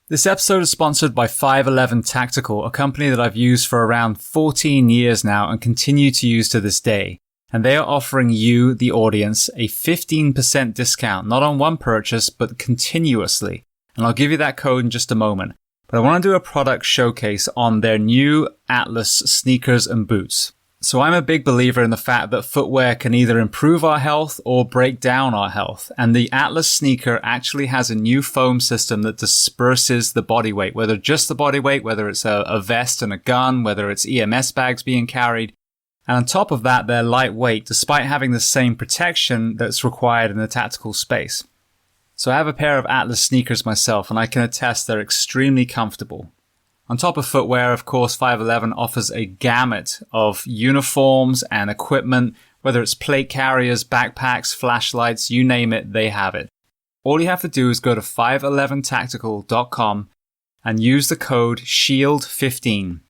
This episode is sponsored by 511 Tactical, a company that I've used for around 14 years now and continue to use to this day. And they are offering you, the audience, a 15% discount, not on one purchase, but continuously. And I'll give you that code in just a moment. But I want to do a product showcase on their new Atlas sneakers and boots. So I'm a big believer in the fact that footwear can either improve our health or break down our health. And the Atlas sneaker actually has a new foam system that disperses the body weight, whether just the body weight, whether it's a vest and a gun, whether it's EMS bags being carried. And on top of that, they're lightweight, despite having the same protection that's required in the tactical space. So I have a pair of Atlas sneakers myself, and I can attest they're extremely comfortable. On top of footwear, of course, 511 offers a gamut of uniforms and equipment, whether it's plate carriers, backpacks, flashlights, you name it, they have it. All you have to do is go to 511tactical.com and use the code SHIELD15.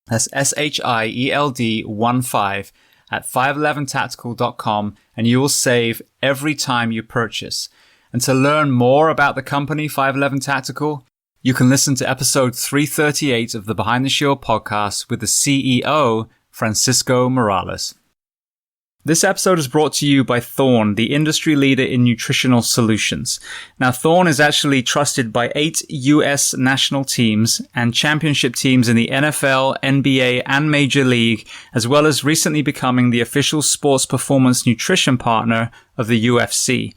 That's SHIELD 15 at 511tactical.com, and you will save every time you purchase. And to learn more about the company 511 Tactical, you can listen to episode 338 of the Behind the Shield podcast with the CEO, Francisco Morales. This episode is brought to you by Thorne, the industry leader in nutritional solutions. Now, Thorne is actually trusted by 8 U.S. national teams and championship teams in the NFL, NBA, and Major League, as well as recently becoming the official sports performance nutrition partner of the UFC.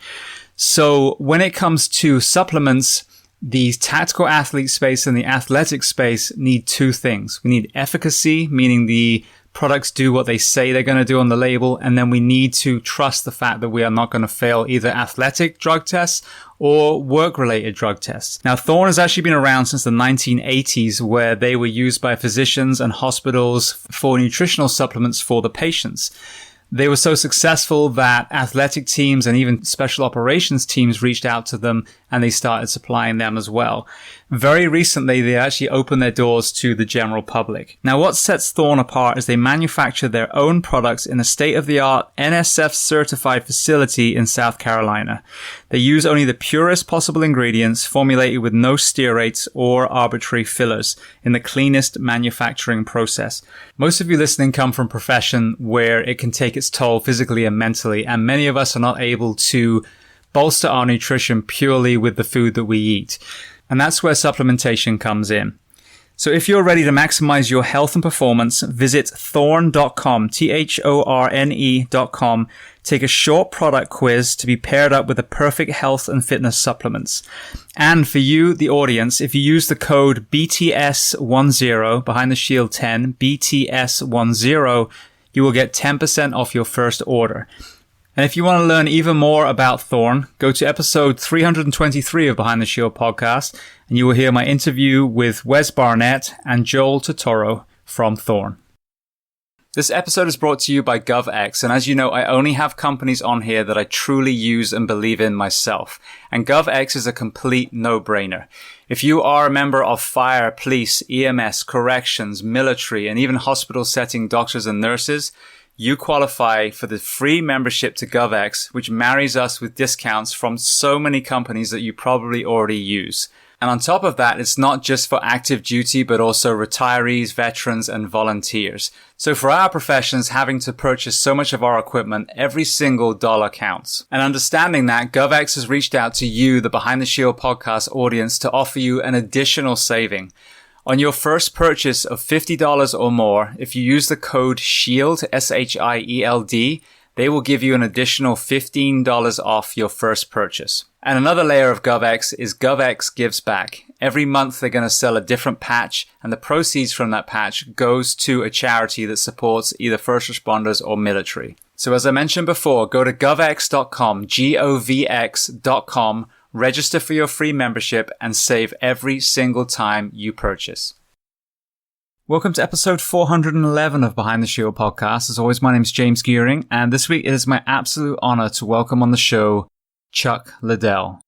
So when it comes to supplements, the tactical athlete space and the athletic space need two things. We need efficacy, meaning the products do what they say they're going to do on the label, and then we need to trust the fact that we are not going to fail either athletic drug tests or work-related drug tests. Now, Thorne has actually been around since the 1980s, where they were used by physicians and hospitals for nutritional supplements for the patients. They were so successful that athletic teams and even special operations teams reached out to them, and they started supplying them as well. Very recently, they actually opened their doors to the general public. Now, what sets Thorne apart is they manufacture their own products in a state-of-the-art NSF-certified facility in South Carolina. They use only the purest possible ingredients, formulated with no stearates or arbitrary fillers, in the cleanest manufacturing process. Most of you listening come from a profession where it can take its toll physically and mentally, and many of us are not able to bolster our nutrition purely with the food that we eat. And that's where supplementation comes in. So if you're ready to maximize your health and performance, visit thorne.com, thorne.com. Take a short product quiz to be paired up with the perfect health and fitness supplements. And for you, the audience, if you use the code BTS10, Behind the Shield 10, BTS10, you will get 10% off your first order. And if you want to learn even more about Thorne, go to episode 323 of Behind the Shield podcast, and you will hear my interview with Wes Barnett and Joel Totoro from Thorne. This episode is brought to you by GovX, and as you know, I only have companies on here that I truly use and believe in myself. And GovX is a complete no-brainer. If you are a member of fire, police, EMS, corrections, military, and even hospital setting doctors and nurses, you qualify for the free membership to GovX, which marries us with discounts from so many companies that you probably already use. And on top of that, it's not just for active duty, but also retirees, veterans, and volunteers. So for our professions, having to purchase so much of our equipment, every single dollar counts. And understanding that, GovX has reached out to you, the Behind the Shield podcast audience, to offer you an additional saving. On your first purchase of $50 or more, if you use the code SHIELD, SHIELD, they will give you an additional $15 off your first purchase. And another layer of GovX is GovX Gives Back. Every month they're going to sell a different patch, and the proceeds from that patch goes to a charity that supports either first responders or military. So as I mentioned before, go to govx.com, govx.com, register for your free membership, and save every single time you purchase. Welcome to episode 411 of Behind the Shield podcast. As always, my name is James Gearing, and this week it is my absolute honor to welcome on the show Chuck Liddell.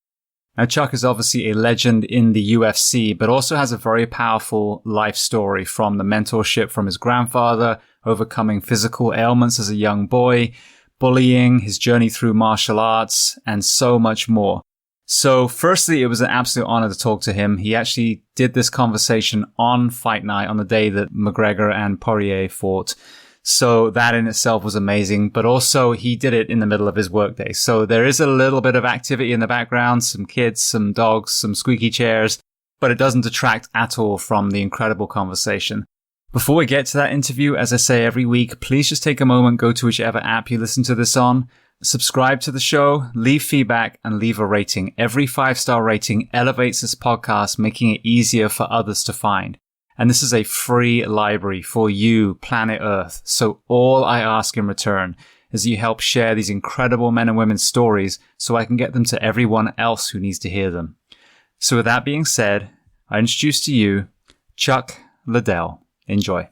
Now, Chuck is obviously a legend in the UFC, but also has a very powerful life story, from the mentorship from his grandfather, overcoming physical ailments as a young boy, bullying, his journey through martial arts, and so much more. So firstly, it was an absolute honor to talk to him. He actually did this conversation on fight night on the day that McGregor and Poirier fought. So that in itself was amazing, but also he did it in the middle of his workday. So there is a little bit of activity in the background, some kids, some dogs, some squeaky chairs, but it doesn't detract at all from the incredible conversation. Before we get to that interview, as I say every week, please just take a moment, go to whichever app you listen to this on, subscribe to the show, leave feedback, and leave a rating. Every 5-star rating elevates this podcast, making it easier for others to find. And this is a free library for you, planet Earth. So all I ask in return is that you help share these incredible men and women's stories so I can get them to everyone else who needs to hear them. So with that being said, I introduce to you Chuck Liddell. Enjoy.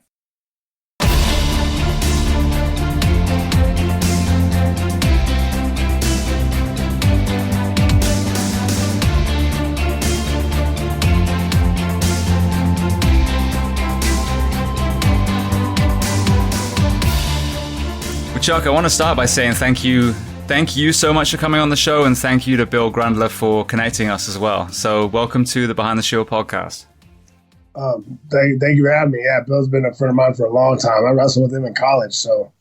Chuck, I want to start by saying thank you so much for coming on the show, and thank you to Bill Grundler for connecting us as well. So welcome to the Behind the Shield podcast. Thank you for having me. Yeah, Bill's been a friend of mine for a long time. I wrestled with him in college, so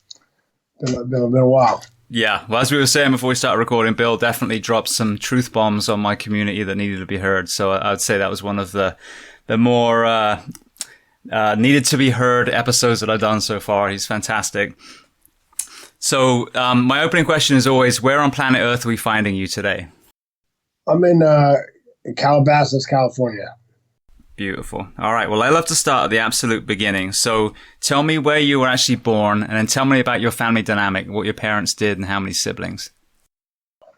been a while. Yeah, well, as we were saying before we started recording, Bill definitely dropped some truth bombs on my community that needed to be heard. So I would say that was one of the more needed to be heard episodes that I've done so far. He's fantastic. So my opening question is always, where on planet Earth are we finding you today? I'm in Calabasas, California. Beautiful. All right. Well, I love to start at the absolute beginning. So tell me where you were actually born, and then tell me about your family dynamic, what your parents did, and how many siblings.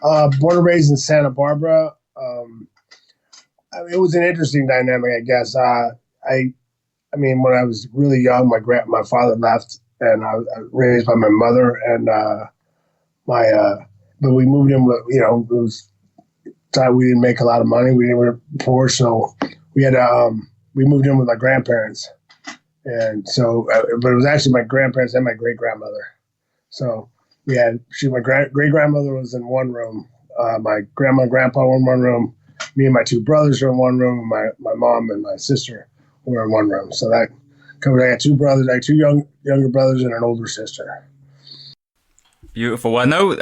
Born and raised in Santa Barbara. It was an interesting dynamic, I guess. I mean, when I was really young, my father left, and I was raised by my mother, and but we moved in with, it was time we didn't make a lot of money. We were poor, so we moved in with my grandparents, and so, but it was actually my grandparents and my great grandmother. So my great grandmother was in one room, my grandma and grandpa were in one room, me and my two brothers were in one room, and my mom and my sister were in one room. So that covered. I had two brothers, younger brothers, and an older sister. Beautiful. Well, I know,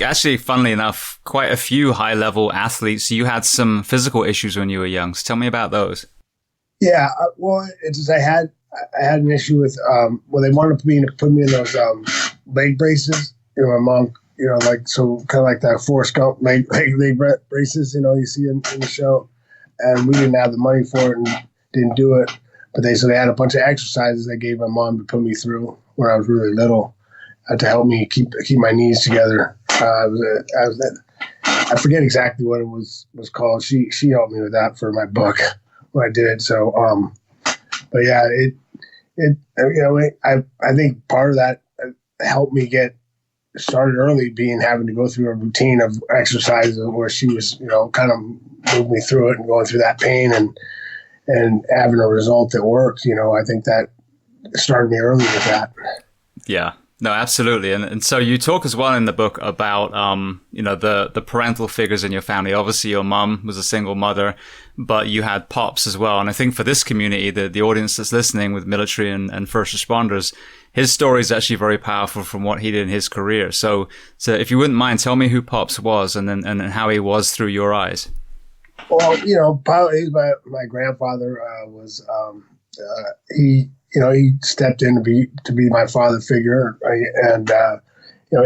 actually, funnily enough, quite a few high-level athletes. You had some physical issues when you were young. So tell me about those. Yeah, well, it's just I had an issue with they wanted to put me in those leg braces. My mom, kind of like that Forrest Gump leg braces. You see in the show, and we didn't have the money for it and didn't do it. But they had a bunch of exercises they gave my mom to put me through when I was really little to help me keep my knees together. I forget exactly what it was called. She helped me with that for my book when I did it. So, but yeah, I think part of that helped me get started early, having to go through a routine of exercises where she was, kind of moved me through it and going through that pain and having a result that worked. I think that started me early with that. Yeah. No, absolutely. And so you talk as well in the book about, the parental figures in your family. Obviously, your mom was a single mother, but you had pops as well. And I think for this community, the audience that's listening with military and first responders, his story is actually very powerful from what he did in his career. So if you wouldn't mind, tell me who Pops was and how he was through your eyes. Well, he's my grandfather he stepped in to be my father figure, right? And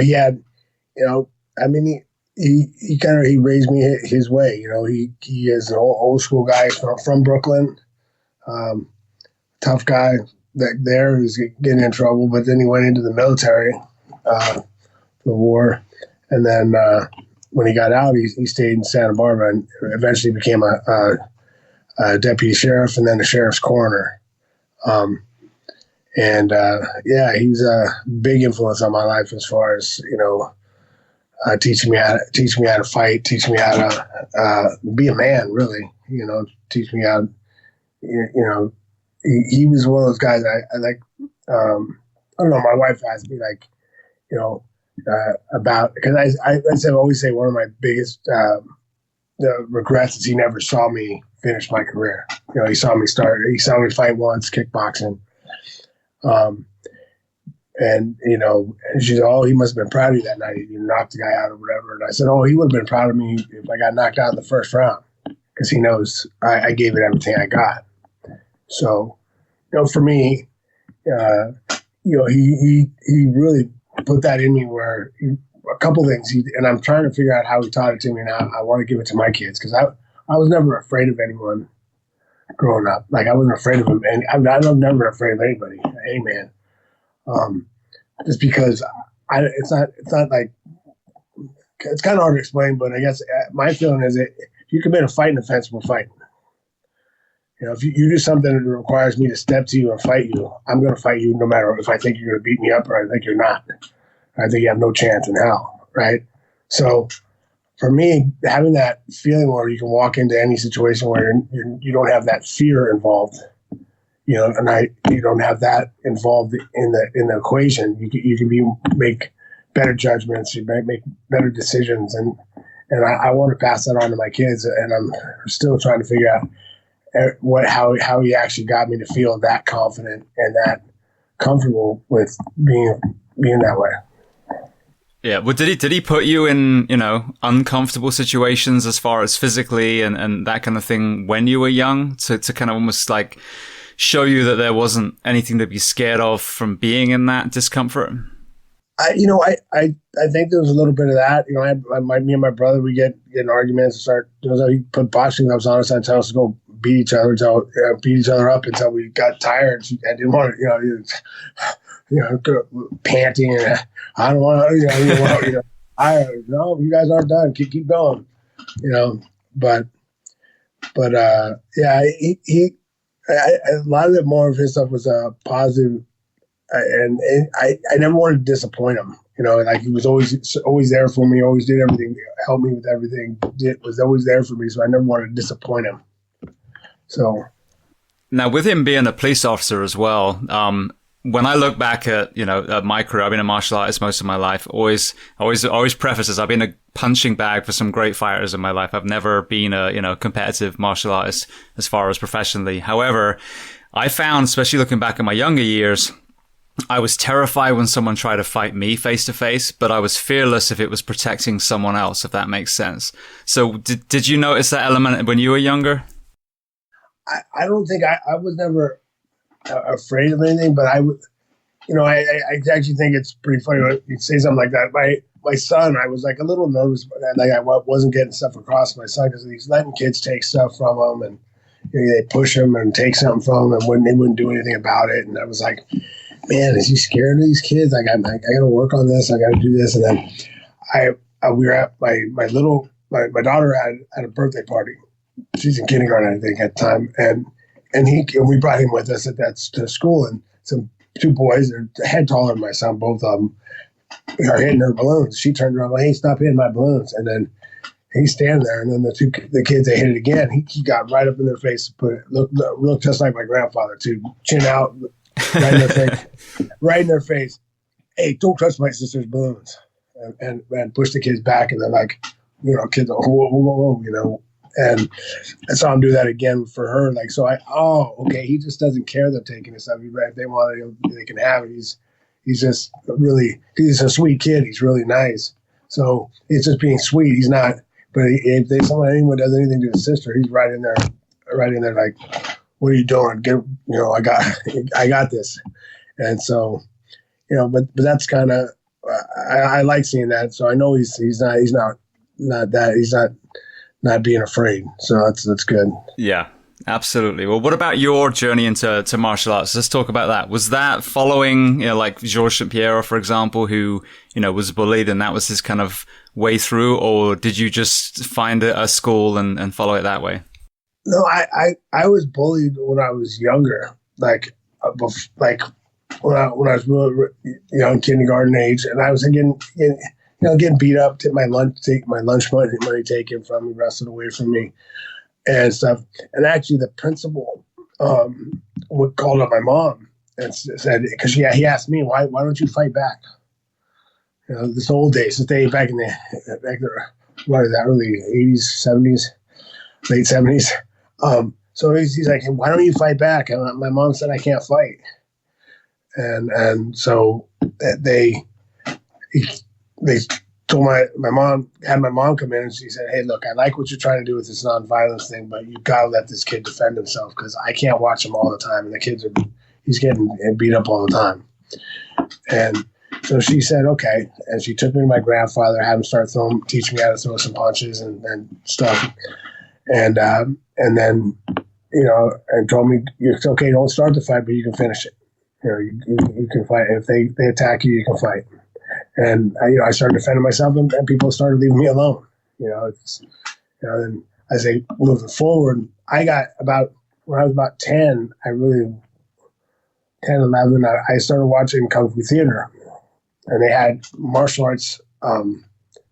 he had, he raised me his way. He is an old school guy from Brooklyn, tough guy. There who's getting in trouble, but then he went into the military for the war, and then when he got out, he stayed in Santa Barbara and eventually became a deputy sheriff and then a sheriff's coroner. He's a big influence on my life as far as teaching me how to fight, teach me how to be a man. Really, teach me how. He was one of those guys I like. I don't know. My wife asked me about, because I always say one of my biggest the regrets is he never saw me finish my career. He saw me fight once, kickboxing. And she said, "Oh, he must have been proud of you that night. You knocked the guy out or whatever." And I said, "Oh, he would have been proud of me if I got knocked out in the first round, because he knows I gave it everything I got." So, for me, he really put that in me where a couple things, and I'm trying to figure out how he taught it to me, and I want to give it to my kids, because I was never afraid of anyone growing up. Like, I wasn't afraid of him, and I'm never afraid of anybody, any man. Just because it's not like, it's kind of hard to explain, but I guess my feeling is that if you commit a fighting offense, we're fighting. If you do something that requires me to step to you and fight you, I'm going to fight you no matter if I think you're going to beat me up or I think you're not. I think you have no chance in hell, right? So for me, having that feeling where you can walk into any situation where you don't have that fear involved, and you don't have that involved in the equation, you can make better judgments, you make better decisions, and I want to pass that on to my kids, and I'm still trying to figure out how he actually got me to feel that confident and that comfortable with being that way. Yeah. Well, did he put you in, uncomfortable situations as far as physically and that kind of thing when you were young to kind of almost like show you that there wasn't anything to be scared of from being in that discomfort? I think there was a little bit of that. Me and my brother, we get in arguments and start. He put boxing gloves on us and tell us to go beat each other up until we got tired. I didn't want to, panting, and I don't want to. No, you guys aren't done. Keep going. But yeah, he a lot of it, more of his stuff was positive. And I never wanted to disappoint him, like he was always there for me, always did everything, helped me with everything, was always there for me. So I never wanted to disappoint him. So now, with him being a police officer as well, when I look back at, at my career, I've been a martial artist most of my life, always prefaces, I've been a punching bag for some great fighters in my life. I've never been a, competitive martial artist as far as professionally. However, I found, especially looking back at my younger years, I was terrified when someone tried to fight me face to face, but I was fearless if it was protecting someone else, if that makes sense. So did you notice that element when you were younger? I don't think I was never afraid of anything, but I would, I actually think it's pretty funny when you say something like that. My son, I was like a little nervous about that. Like I wasn't getting stuff across to my son because he's letting kids take stuff from him, and they push him and take something from him, and they wouldn't do anything about it. And I was like, man, is he scared of these kids? Like, I got to work on this. I got to do this. And then we were at my daughter had a birthday party. She's in kindergarten, I think, at the time. And we brought him with us to school. And two boys, they're a head taller than my son, both of them, are hitting her balloons. She turned around, hey, stop hitting my balloons. And then he's standing there. And then the kids, they hit it again. He got right up in their face, looked just like my grandfather, too. Chin out, right in their face. Hey, don't touch my sister's balloons, and push the kids back, and they're like, kids, whoa, and I saw him do that again for her. Like, so okay, he just doesn't care they're taking his stuff. If they want it, they can have it. He's just really, he's a sweet kid. He's really nice. So it's just being sweet. He's not. But if anyone does anything to his sister, he's right in there, like, what are you doing? I got this. And so, but that's kind of, I like seeing that. So I know he's not being afraid. So that's good. Yeah, absolutely. Well, what about your journey into martial arts? Let's talk about that. Was that following, like Georges St. Pierre, for example, who, was bullied and that was his kind of way through, or did you just find a school and follow it that way? No, I was bullied when I was younger, like when I was really young, kindergarten age, and I was getting beat up, take my lunch money taken from me, wrestled away from me, and stuff. And actually, the principal called up my mom and said, because he asked me, why don't you fight back? This old days, back in the what is that, early 80s, 70s, late 70s. So he's like, hey, why don't you fight back? And my mom said I can't fight. And so they told my mom, had my mom come in, and she said, hey, look, I like what you're trying to do with this nonviolence thing, but you've got to let this kid defend himself, because I can't watch him all the time. And he's getting beat up all the time. And so she said, okay. And she took me to my grandfather, had him start teaching me how to throw some punches and stuff. And then, and told me, it's okay, don't start the fight, but you can finish it. You can fight. If they attack you, you can fight. And I started defending myself, and people started leaving me alone. Then as I moving forward, when I was about 10, 11, I started watching Kung Fu theater, and they had martial arts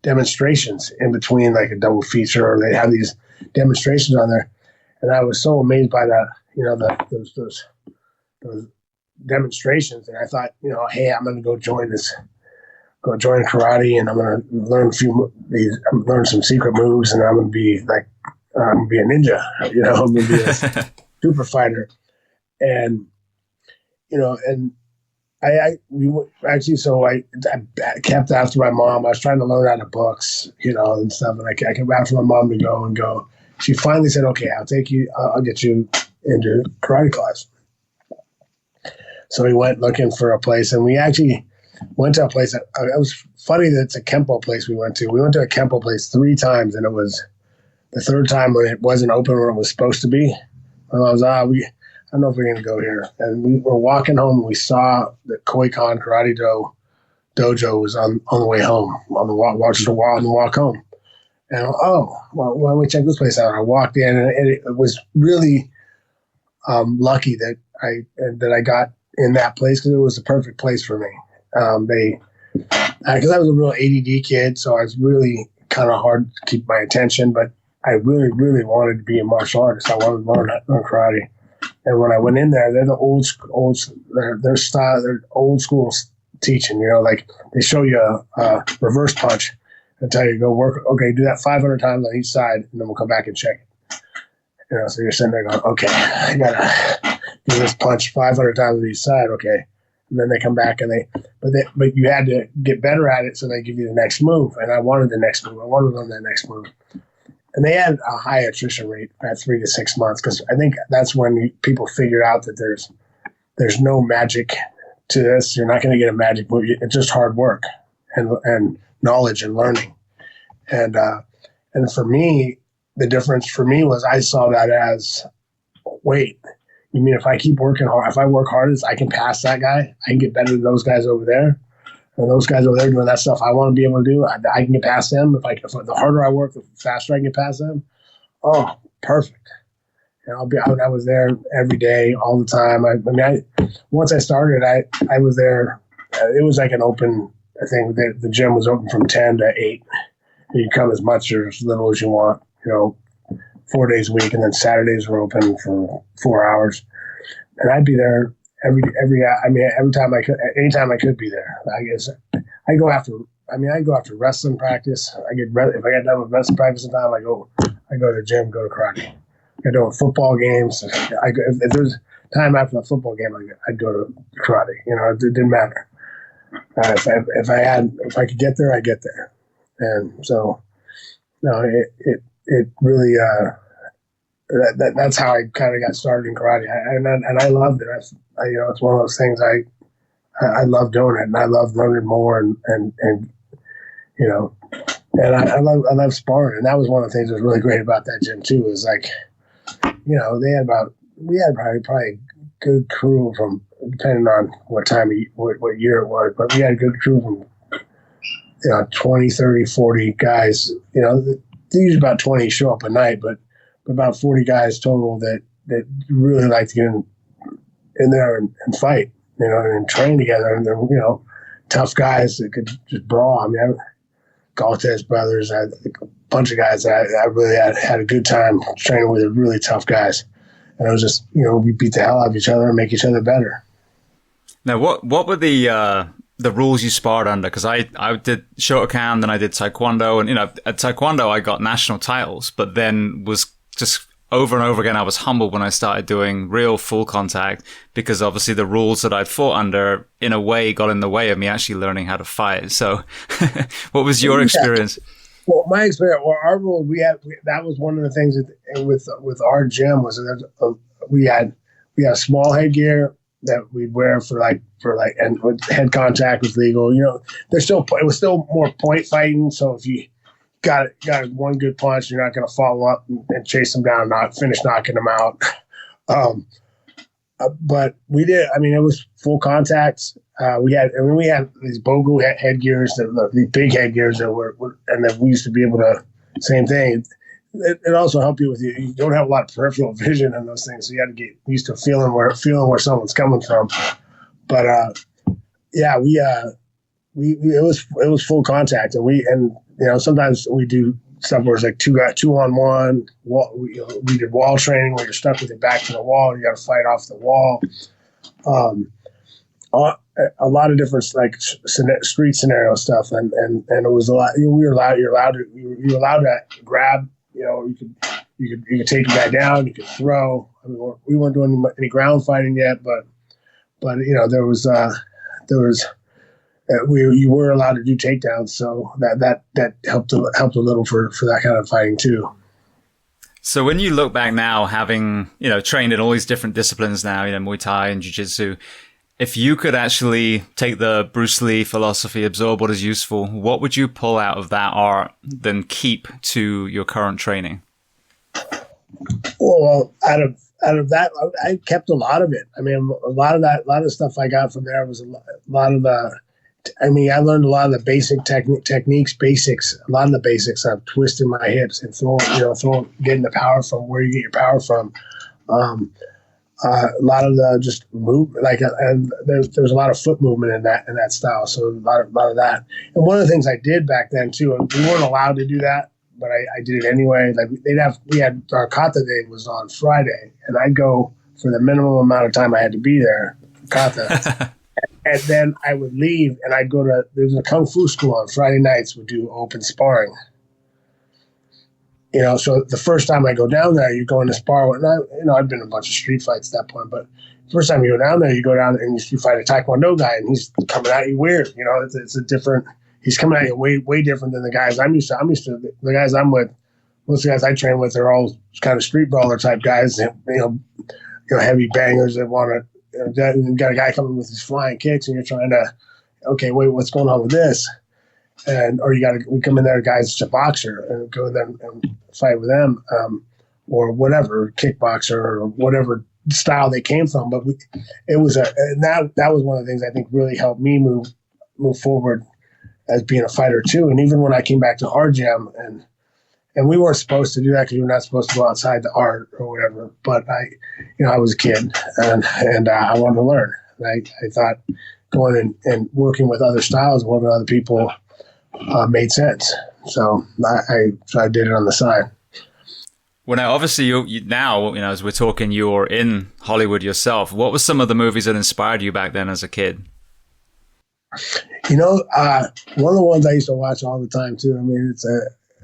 demonstrations in between, like a double feature, or they have these demonstrations on there. And I was so amazed by that, those demonstrations. And I thought, hey, I'm going to go join karate, and I'm going to learn some secret moves, and I'm going to be like, I'm going to be a ninja, I'm going to be a super fighter. And, and I kept after my mom. I was trying to learn out of books, and stuff. And I kept after my mom to go. She finally said, okay, I'll get you into karate class. So we went looking for a place, and we actually went to a place. It was funny that it's a Kempo place we went to. We went to a Kempo place 3 times, and it was the 3rd time when it wasn't open when it was supposed to be. And I was, I don't know if we're going to go here. And we were walking home, and we saw the Koikan Karate dojo was on the way home, on the walk, watched the wall on the walk home. And well, why don't we check this place out? I walked in, and it was really lucky that I got in that place, because it was the perfect place for me. Because I was a real ADD kid, so I was really kind of hard to keep my attention, but I really, really wanted to be a martial artist. I wanted to learn karate. And when I went in there, they're the their style, their old school teaching, like they show you a reverse punch and tell you, go work, okay, do that 500 times on each side, and then we'll come back and check it. So you're sitting there going, okay, I gotta do this punch 500 times on each side, okay. And then they come back, but you had to get better at it, so they give you the next move. And I wanted the next move. I wanted to learn that next move. And they had a high attrition rate at 3 to 6 months, because I think that's when people figured out that there's no magic to this. You're not going to get a magic move. It's just hard work and knowledge and learning. And for me, the difference for me was I saw that as, wait, you mean if I keep working hard, if I work hard, I can pass that guy? I can get better than those guys over there? And those guys over there doing that stuff I want to be able to do, I can get past them. If the harder I work, the faster I can get past them. Oh, perfect. And I was there every day, all the time. Once I started, I was there. It was like an open thing. The gym was open from 10 to 8. And you come as much or as little as you want, 4 days a week. And then Saturdays were open for 4 hours. And I'd be there every time I could, anytime I could be there. I guess I go after wrestling practice. If I get done with wrestling practice in time, I go to the gym, go to karate. I go to football games. If there's time after the football game, I'd go to karate. It didn't matter. If I could get there, I'd get there. And so, it really, that's how I kind of got started in karate, and I loved it. It's one of those things I love doing it, and I love learning more, and I love sparring, and that was one of the things that was really great about that gym too. Is like, we had probably a good crew from, depending on what year it was, but we had a good crew from 20, 30, 40 guys. Usually about 20 show up a night, but about 40 guys total that really like to get in there and fight, and train together. And they're, tough guys that could just brawl. Galtez brothers, I had a bunch of guys that I really had a good time training with, really tough guys. And it was just, we beat the hell out of each other and make each other better. Now, what were the the rules you sparred under? Because I did Shotokan, then I did Taekwondo, and at Taekwondo I got national titles, but then was just over and over again I was humbled when I started doing real full contact, because obviously the rules that I'd fought under in a way got in the way of me actually learning how to fight. So what was your experience? Well, my experience, our rule, that was one of the things with our gym was that we had a small headgear that we'd wear for and head contact was legal. It was still more point fighting. So if you got one good punch, you're not going to follow up and chase them down, not finish knocking them out. But we did. I mean, it was full contacts. We had these Bogu headgears, these big headgears and then we used to be able to. Same thing. It also helped you you don't have a lot of peripheral vision in those things, so you had to get used to feeling where someone's coming from. But it was full contact, and sometimes we do stuff where it's like 2-on-1. We did wall training where you're stuck with your back to the wall and you got to fight off the wall. A lot of different like street scenario stuff, and it was a lot. You're allowed to grab. You could take a guy down. You could throw. I mean, we weren't doing any ground fighting yet, but there was you were allowed to do takedowns, so that helped a little for that kind of fighting too. So when you look back now, having trained in all these different disciplines now, Muay Thai and Jiu-Jitsu, if you could actually take the Bruce Lee philosophy, absorb what is useful, what would you pull out of that art, then keep to your current training? Well, out of that, I kept a lot of it. I mean, a lot of the stuff I got from there was a lot of the. I mean, I learned a lot of the basic techniques, a lot of the basics of twisting my hips and getting the power from where you get your power from. A lot of the just move, and there's a lot of foot movement in that style. So a lot of that. And one of the things I did back then too, we weren't allowed to do that, but I did it anyway. Like we had our kata day was on Friday, and I'd go for the minimum amount of time I had to be there, kata. And then I would leave and I'd go to, there's a Kung Fu school on Friday nights, would do open sparring. So the first time I go down there, you go in to spar. And I've been in a bunch of street fights at that point, but first time you go down there, you go down and you fight a Taekwondo guy and he's coming at you weird. It's a different, he's coming at you way different than the guys I'm used to. The guys I'm with, most of the guys I train with are all kind of street brawler type guys, heavy bangers that want to, you got a guy coming with his flying kicks and you're trying to, okay, wait, what's going on with this? We come in there, guys, it's a boxer, and go there and fight with them, or whatever, kickboxer or whatever style they came from. But that was one of the things I think really helped me move forward as being a fighter too. And even when I came back to our gym, and we weren't supposed to do that because you're not supposed to go outside the art or whatever. But I was a kid and I wanted to learn. And I thought going and working with other styles, working with other people made sense. So I did it on the side. Well, now, obviously, you now, as we're talking, you're in Hollywood yourself. What were some of the movies that inspired you back then as a kid? One of the ones I used to watch all the time too. I mean,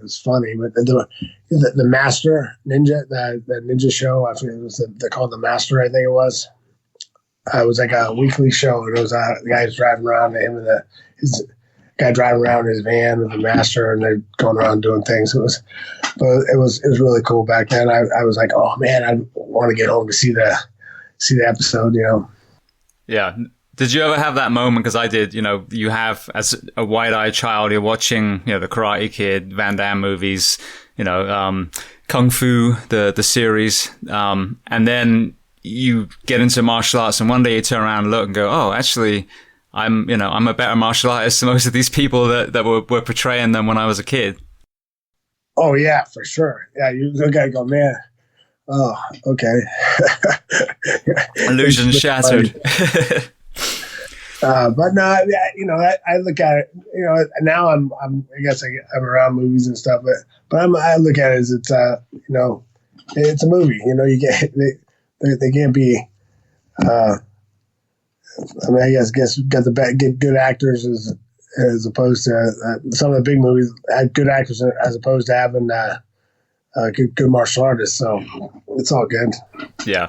it's funny, but the Master Ninja, the ninja show, I forget they're called The Master, I think it was. It was like a weekly show, and it was the guy who's driving around, his guy driving around in his van with the Master, and they're going around doing things. It was really cool back then. I was like, oh man, I want to get home to see the episode, Yeah. Did you ever have that moment? Because I did. You have, as a wide-eyed child, you're watching, the Karate Kid, Van Damme movies, Kung Fu, the series, and then you get into martial arts, and one day you turn around and look and go, oh, actually, I'm a better martial artist than most of these people that were portraying them when I was a kid. Oh yeah, for sure. Yeah, you look at it and go, man. Oh, okay. Illusion shattered. But no, I look at it. Now I guess I'm around movies and stuff, but I look at it as it's it's a movie. You get they can't be I mean, I guess got get good actors as opposed to some of the big movies had good actors as opposed to having good martial artists. So it's all good. Yeah.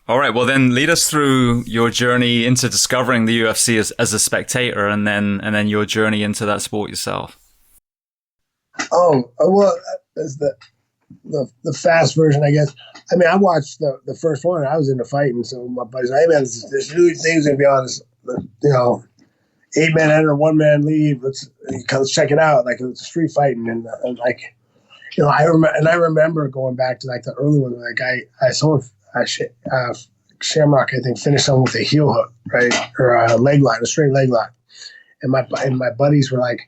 All right. Well, then lead us through your journey into discovering the UFC as a spectator, and then your journey into that sport yourself. Oh well, that's the fast version, I guess. I mean, I watched the first one. I was into fighting, so my buddy's like, "Hey man, this new thing's gonna be on this, 8-man enter, 1-man leave. Let's check it out." Like, it's street fighting, and like, I remember going back to like the early one. Like I saw Shamrock, I think, finished someone with a heel hook, right, or a leg lock, a straight leg lock, and my buddies were like,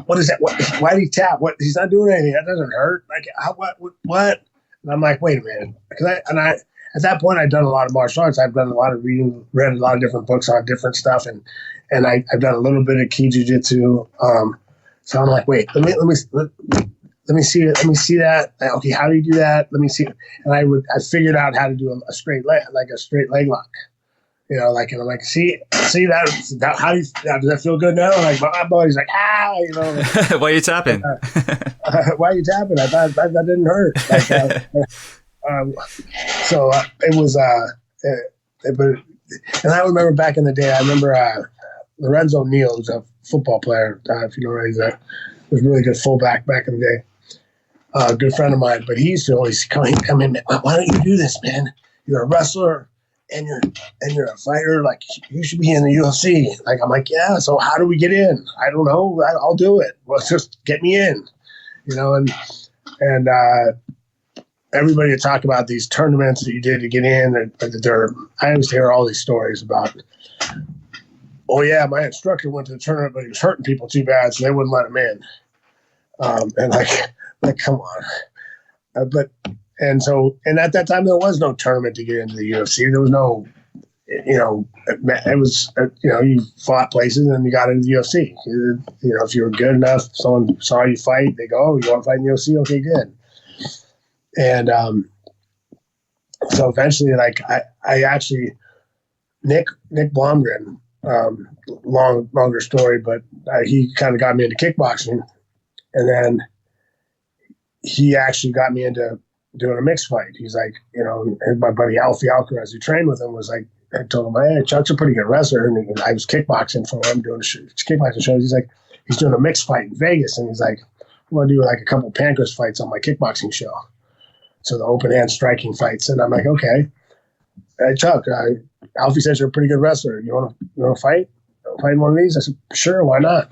"What is that? Why did he tap? What? He's not doing anything. That doesn't hurt. Like, how? What?" And I'm like, "Wait a minute," because at that point I'd done a lot of martial arts. I've done a lot of reading, read a lot of different books on different stuff, and I've done a little bit of ki jiu-jitsu. So I'm like, "Wait, let me see that. Okay, how do you do that? Let me see." And I figured out how to do a straight leg lock. And I'm like, see that, how do you, does that feel good now? Like, my body's like, Why are you tapping? Why are you tapping? I thought that didn't hurt. It was, and I remember back in the day, I remember Lorenzo Neal, who's a football player, if you know, was a really good fullback back in the day. Good friend of mine, but he used to always come in, "Why don't you do this, man? You're a wrestler. And you're a fighter, like, you should be in the UFC." Like, I'm like, "Yeah, so how do we get in?" "I don't know. I'll do it." "Well, just get me in." And everybody would talk about these tournaments that you did to get in. I always hear all these stories about, "Oh yeah, my instructor went to the tournament, but he was hurting people too bad, so they wouldn't let him in." And like, come on. And at that time, there was no tournament to get into the UFC. There was no, it was, you fought places and you got into the UFC. If you were good enough, someone saw you fight, they go, "Oh, you want to fight in the UFC? Okay, good." And so eventually, like, I actually, Nick Blomgren, longer story, but he kind of got me into kickboxing. And then he actually got me into doing a mixed fight. He's like, and my buddy Alfie Alcaraz, who trained with him, was like, I told him, "Hey, Chuck's a pretty good wrestler." And I was kickboxing for him, doing kickboxing shows. He's like, he's doing a mixed fight in Vegas. And he's like, "I want to do like a couple Pancras fights on my kickboxing show." So the open hand striking fights. And I'm like, "Okay. Hey, Chuck, Alfie says you're a pretty good wrestler. You want to fight? Fight in one of these?" I said, "Sure, why not?"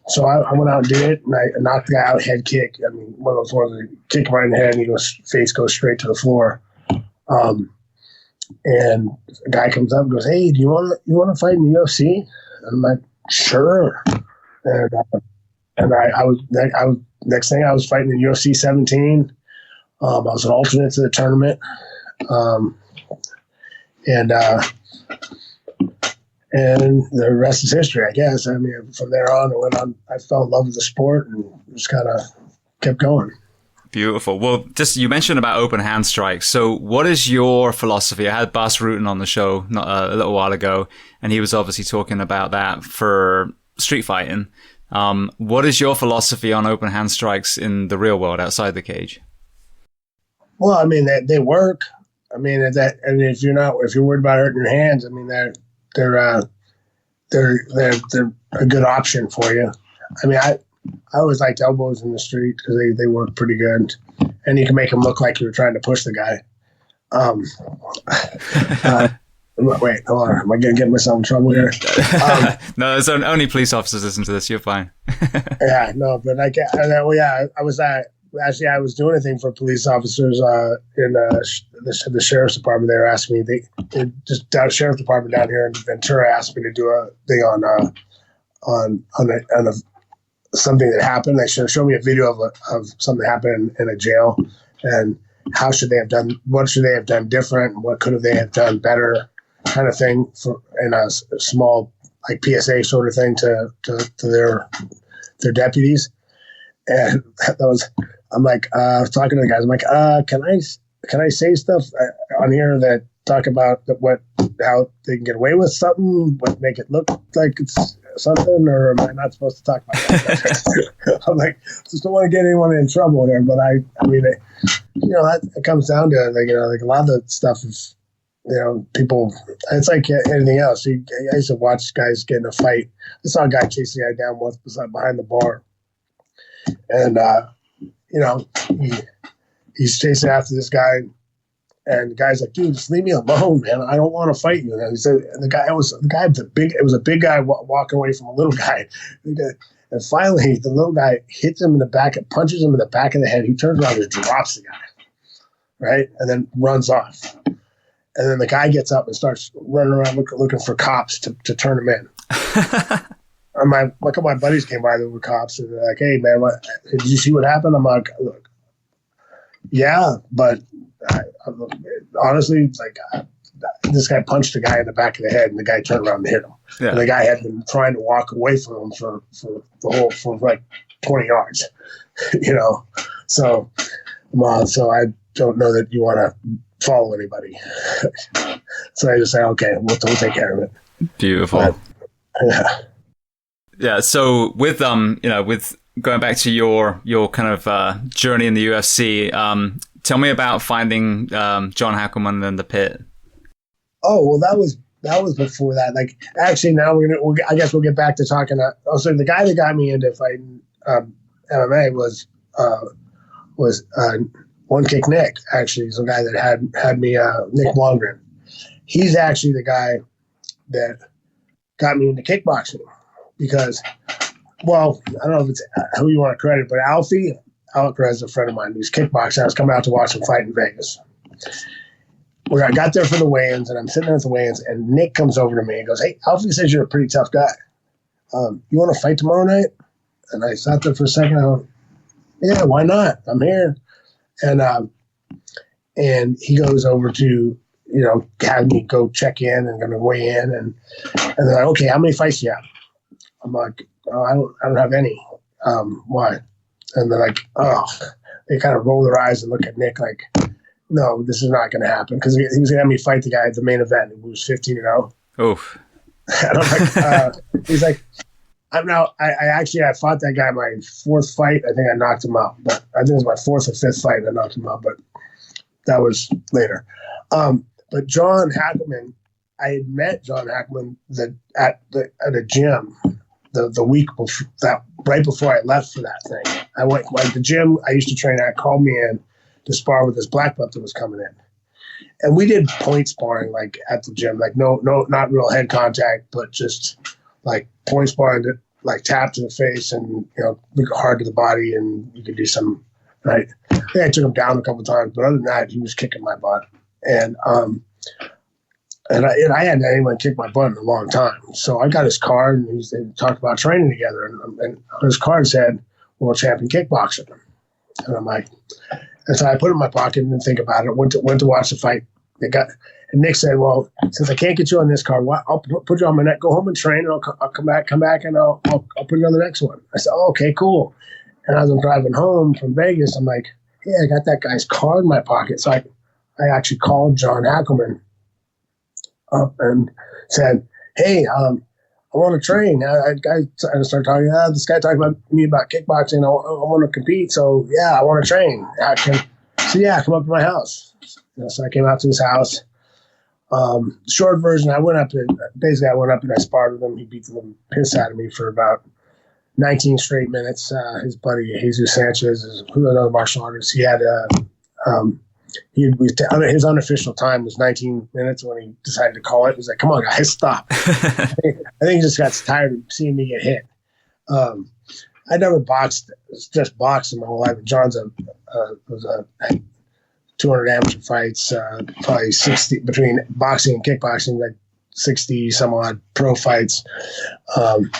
So I went out and did it, and I knocked the guy out head kick. I mean, one of those ones that kick him right in the head, and face goes straight to the floor. And a guy comes up and goes, "Hey, do you want to fight in the UFC?" And I'm like, "Sure." And I was next thing I was fighting in UFC 17. I was an alternate to the tournament, and the rest is history, I guess. I mean, from there on, I fell in love with the sport and just kind of kept going. Beautiful. Well, just you mentioned about open hand strikes. So what is your philosophy? I had Bas Rutten on the show a little while ago, and he was obviously talking about that for street fighting. What is your philosophy on open hand strikes in the real world outside the cage? Well, I mean, they work. I mean, if you're worried about hurting your hands, I mean, they're a good option for you. I mean, I always liked elbows in the street because they work pretty good, and you can make them look like you were trying to push the guy. Wait, hold on. Am I going to get myself in trouble here? No, there's only police officers listen to this. You're fine. Yeah, no, but I was doing a thing for police officers in the sheriff's department. They were asking me, just down the sheriff's department down here in Ventura asked me to do a thing on something that happened. They showed me a video of something that happened in a jail, and what should they have done different, and what could they have done better, kind of thing, in a small like PSA sort of thing to their deputies. And I'm like, talking to the guys, I'm like, can I say stuff on here that talk about how they can get away with something, but make it look like it's something, or am I not supposed to talk about that? I'm like, just don't want to get anyone in trouble here. But I mean, that comes down to like a lot of the stuff is, people. It's like anything else. I used to watch guys get in a fight. I saw a guy chase a guy down once behind the bar, and he's chasing after this guy. And the guy's like, dude, just leave me alone, man. I don't want to fight you. And he said, it was a big guy walking away from a little guy. And finally, the little guy hits him in the back, punches him in the back of the head. He turns around and drops the guy, right? And then runs off. And then the guy gets up and starts running around looking for cops to turn him in. And a couple of my buddies came by, there were cops, and they're like, hey, man, did you see what happened? I'm like, look, yeah, but honestly, this guy punched the guy in the back of the head, and the guy turned around and hit him. Yeah. And the guy had been trying to walk away from him for like 20 yards, So I don't know that you want to follow anybody. So I just say, okay, we'll take care of it. Beautiful. But, yeah. Yeah. So with with going back to your kind of journey in the UFC. Tell me about finding John Hackleman in the pit. Oh, well, that was before that. Like, actually, now I guess we'll get back to talking. Also, the guy that got me into fighting MMA was One Kick Nick. Actually, he's the guy that had me, Nick Longren. He's actually the guy that got me into kickboxing because, well, I don't know if it's who you want to credit, but Alec is a friend of mine. He's kickboxing. I was coming out to watch him fight in Vegas. I got there for the weigh-ins, and I'm sitting there at the weigh-ins, and Nick comes over to me and goes, hey, Alfie says you're a pretty tough guy. You want to fight tomorrow night? And I sat there for a second. I went, yeah, why not? I'm here. And he goes over to, have me go check in and going to weigh in. And they're like, okay, how many fights do you have? I'm like, oh, I don't have any. Why? And they're like, oh, they kind of roll their eyes and look at Nick like, no, this is not going to happen. Because he was going to have me fight the guy at the main event who was 15-0. Oof. And I'm like, he's like, I fought that guy my fourth fight. I think I knocked him out. But I think it was my fourth or fifth fight I knocked him out. But that was later. But John Hackleman, I had met John Hackleman at a gym the week before that, right before I left for that thing. I went the gym I used to train at called me in to spar with this black belt that was coming in, and we did point sparring like at the gym, like no, not real head contact, but just like point sparring, like tap to the face and look hard to the body, and you could do some. Right, I think I took him down a couple of times, but other than that, he was kicking my butt, and I hadn't had anyone kick my butt in a long time. So I got his card, and they talked about training together. And his card said, world champion kickboxer. And I'm like, and so I put it in my pocket and didn't think about it. Went to watch the fight. And Nick said, well, since I can't get you on this card, I'll put you on my neck. Go home and train, and I'll come back, and I'll put you on the next one. I said, oh, okay, cool. And as I'm driving home from Vegas, I'm like, hey, I got that guy's card in my pocket. So I actually called John Hackleman up and said, hey, I want to train. I started talking, this guy talked about me about kickboxing. I want to compete. So, yeah, I want to train. Come up to my house. So I came out to his house. Short version, I went up and I sparred with him. He beat the piss out of me for about 19 straight minutes. His buddy, Jesus Sanchez, who's another martial artist, he had his unofficial time was 19 minutes when he decided to call it. He was like, come on, guys, stop. I think he just got tired of seeing me get hit. I never just boxed in my whole life. John's was 200 amateur fights, probably 60 between boxing and kickboxing, like 60 some odd pro fights. I'm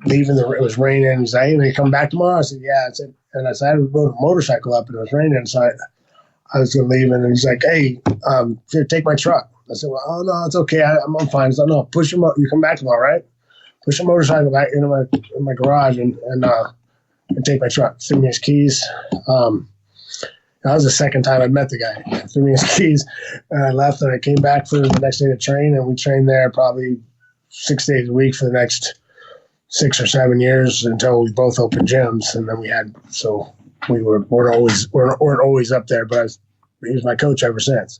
leaving. It was raining. He's like, hey, when you come back tomorrow? I said, yeah. I said, I rode a motorcycle up and it was raining. So I was going to leave. And he's like, hey, here, take my truck. I said, well, oh, no, it's okay. I'm fine. He's like, no, you come back tomorrow, right? Push your motorcycle back into my garage and take my truck. Threw me his keys. And That was the second time I met the guy. He threw me his keys, and I left, and I came back for the next day to train, and we trained there probably 6 days a week for the next 6 or 7 years until we both opened gyms, and then we weren't always up there, but he was my coach ever since.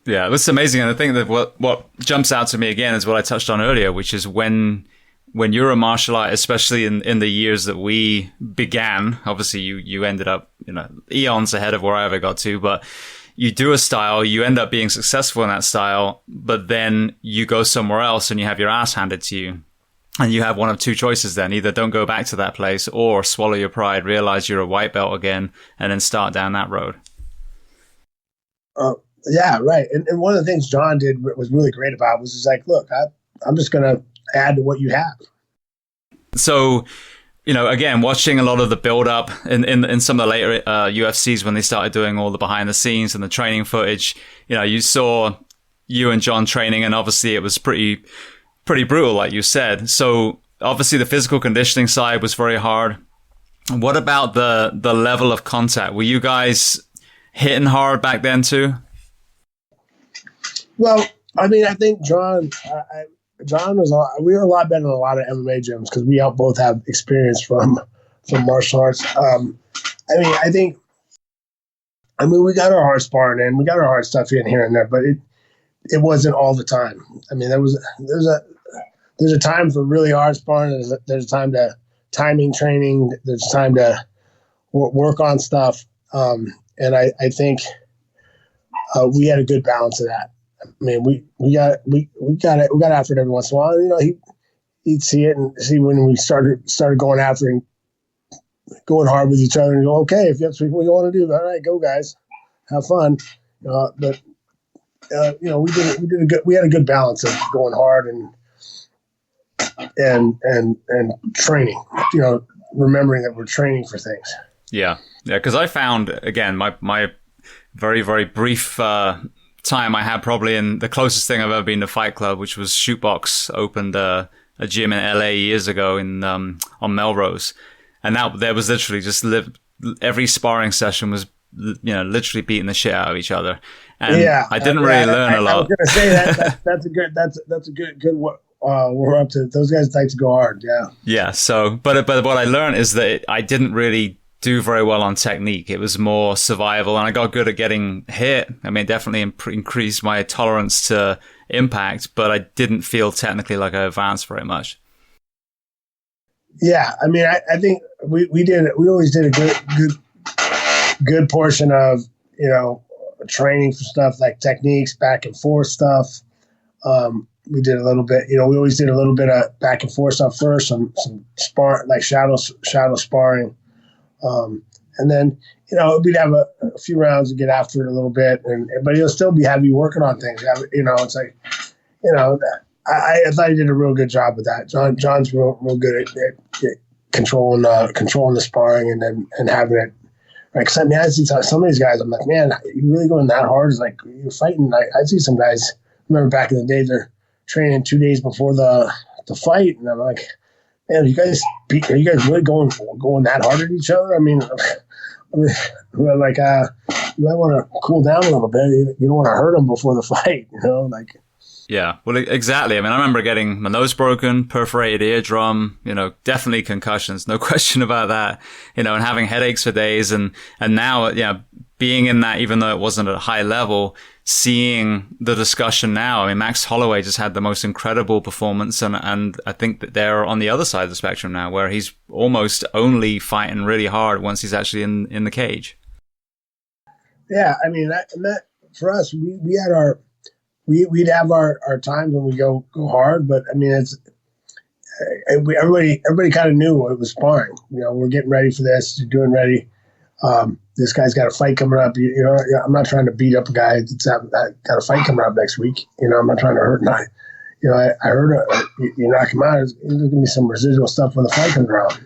Yeah, that's amazing. And I think that what jumps out to me again is what I touched on earlier, which is when you're a martial artist, especially in the years that we began, obviously you ended up, eons ahead of where I ever got to, but you do a style, you end up being successful in that style, but then you go somewhere else and you have your ass handed to you. And you have one of two choices then. Either don't go back to that place or swallow your pride, realize you're a white belt again, and then start down that road. Yeah, right. And one of the things John did was really great about was just like, look, I'm just going to add to what you have. So, again, watching a lot of the build up in some of the later UFCs when they started doing all the behind the scenes and the training footage, you saw you and John training, and obviously it was pretty brutal, like you said. So obviously the physical conditioning side was very hard. What about the level of contact? Were you guys hitting hard back then too? Well, I mean, I think John was we were a lot better than a lot of MMA gyms because we both have experience from martial arts. We got our hard sparring in, we got our hard stuff in here and there, but it wasn't all the time. I mean, there's a time for really hard sparring. There's a time to timing training. There's time to work on stuff. And I think we had a good balance of that. I mean, we got after it every once in a while. He'd see it and see when we started going after and going hard with each other and go, okay, if that's what you want to do, all right, go guys, have fun. But we had a good balance of going hard and training. Remembering that we're training for things. Yeah. Because I found again my very, very brief time I had probably in the closest thing I've ever been to Fight Club, which was Shootbox opened a gym in LA years ago on Melrose, and there was literally just every sparring session was literally beating the shit out of each other, and I didn't really learn a lot. I was gonna say that's a good we're up to those guys like to go hard. Yeah. So but what I learned is that I didn't really do very well on technique. It was more survival, and I got good at getting hit. I mean, definitely increased my tolerance to impact, but I didn't feel technically like I advanced very much. Yeah, I mean, I think we always did a good portion of training for stuff like techniques, back and forth stuff. We did a little bit, we always did a little bit of back and forth stuff first, some spar like shadow sparring. And then, we'd have a few rounds to get after it a little bit, but he'll still have you working on things. It's like, I thought he did a real good job with that. John's real good at controlling the sparring and having it. Right? Cause I see some of these guys, I'm like, man, you really going that hard? It's like you're fighting. I see some guys, I remember back in the day, they're training 2 days before the fight. And I'm like, man, are you guys really going that hard at each other? I mean, like, you might want to cool down a little bit. You don't want to hurt them before the fight, Yeah, well, exactly. I mean, I remember getting my nose broken, perforated eardrum, definitely concussions, no question about that, and having headaches for days. And now, being in that, even though it wasn't at a high level, seeing the discussion now. I mean, Max Holloway just had the most incredible performance, and I think that they're on the other side of the spectrum now, where he's almost only fighting really hard once he's actually in the cage. Yeah, I mean, that for us, we had we'd have our times when we go hard, but I mean, everybody kind of knew it was sparring. We're getting ready for this, you're doing ready. This guy's got a fight coming up. I'm not trying to beat up a guy that's got a fight coming up next week. I'm not trying to hurt him. I heard you knock him out. There's going to be some residual stuff when the fight comes around.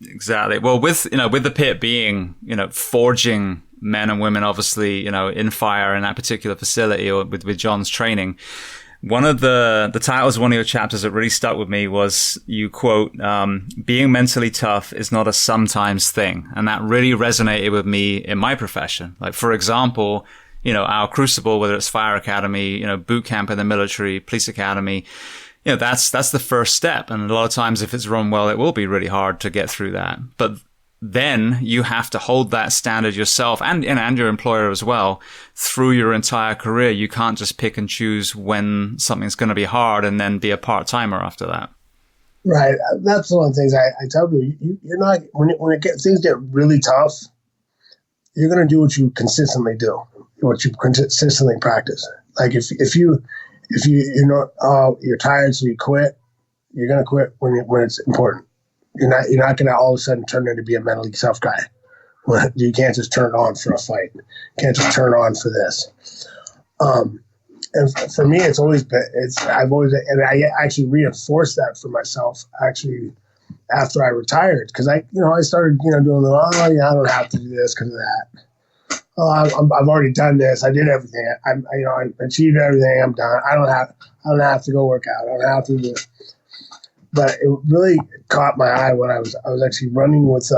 Exactly. Well, with the pit being forging men and women, obviously in fire in that particular facility, or with John's training, One of the titles of one of your chapters that really stuck with me was, you quote, being mentally tough is not a sometimes thing. And that really resonated with me in my profession. Like, for example, our crucible, whether it's fire academy, boot camp in the military, police academy, that's the first step. And a lot of times if it's run well, it will be really hard to get through that. But then you have to hold that standard yourself and your employer as well through your entire career. You can't just pick and choose when something's going to be hard and then be a part-timer after that. Right. That's one of the things I tell people. You're not, things get really tough, you're going to do what you consistently do, what you consistently practice. Like if you're tired, so you quit, you're going to quit when it's important. You're not going to all of a sudden turn into be a mentally tough guy. You can't just turn it on for a fight. You can't just turn it on for this. And for me, it's always been, and I actually reinforced that for myself actually after I retired, because I started, doing I don't have to do this because of that. I've already done this. I did everything. I achieved everything. I'm done. I don't have to go work out. I don't have to do it. But it really caught my eye when I was actually running with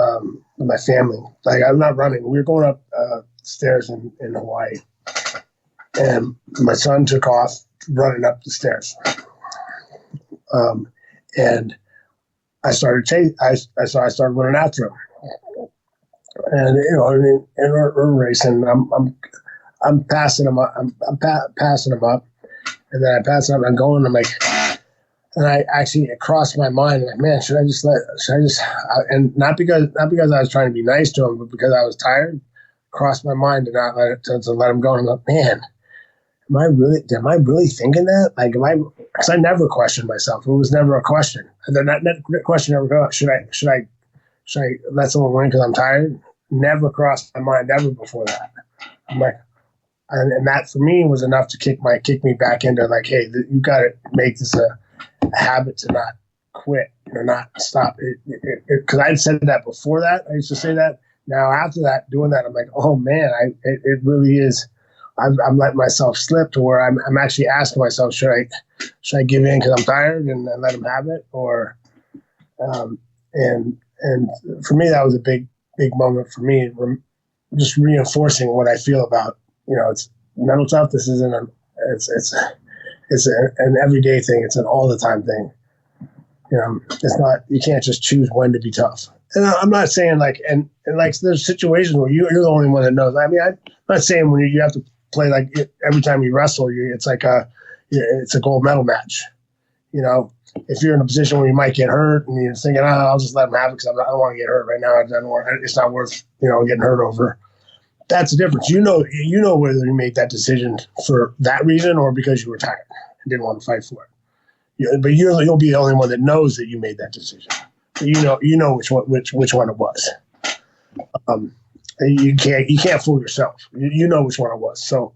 my family. Like, I'm not running. We were going up stairs in Hawaii, and my son took off running up the stairs. And I started I started running after him, and and we're racing. I'm passing him up. I'm passing him up, and then I pass him up. And I'm going. I'm like. And it crossed my mind, like, man, and not because I was trying to be nice to him, but because I was tired, crossed my mind to not let him go. And I'm like, man, am I really thinking that? Like, because I never questioned myself. It was never a question. That question never go, should I let someone win because I'm tired? Never crossed my mind ever before that. I'm like, and that for me was enough to kick me back into like, hey, you got to make this a habit to not quit or not stop it, because I'd said that before that. I used to say that. Now after that, doing that, I'm like, oh man, it really is. I'm letting myself slip to where I'm actually asking myself, should I give in because I'm tired and let him have it, or and for me that was a big moment for me, just reinforcing what I feel about it's mental toughness isn't it's an everyday thing. It's an all the time thing. It's not, you can't just choose when to be tough. And I'm not saying and there's situations where you're the only one that knows. I mean, I'm not saying when you have to play like every time you wrestle, it's like it's a gold medal match. If you're in a position where you might get hurt and you're thinking, I'll just let him have it because I don't want to get hurt right now. It's not worth, getting hurt over. That's the difference. You know whether you made that decision for that reason or because you were tired and didn't want to fight for it. But you'll be the only one that knows that you made that decision. You know which one it was. You can't fool yourself. You know which one it was. So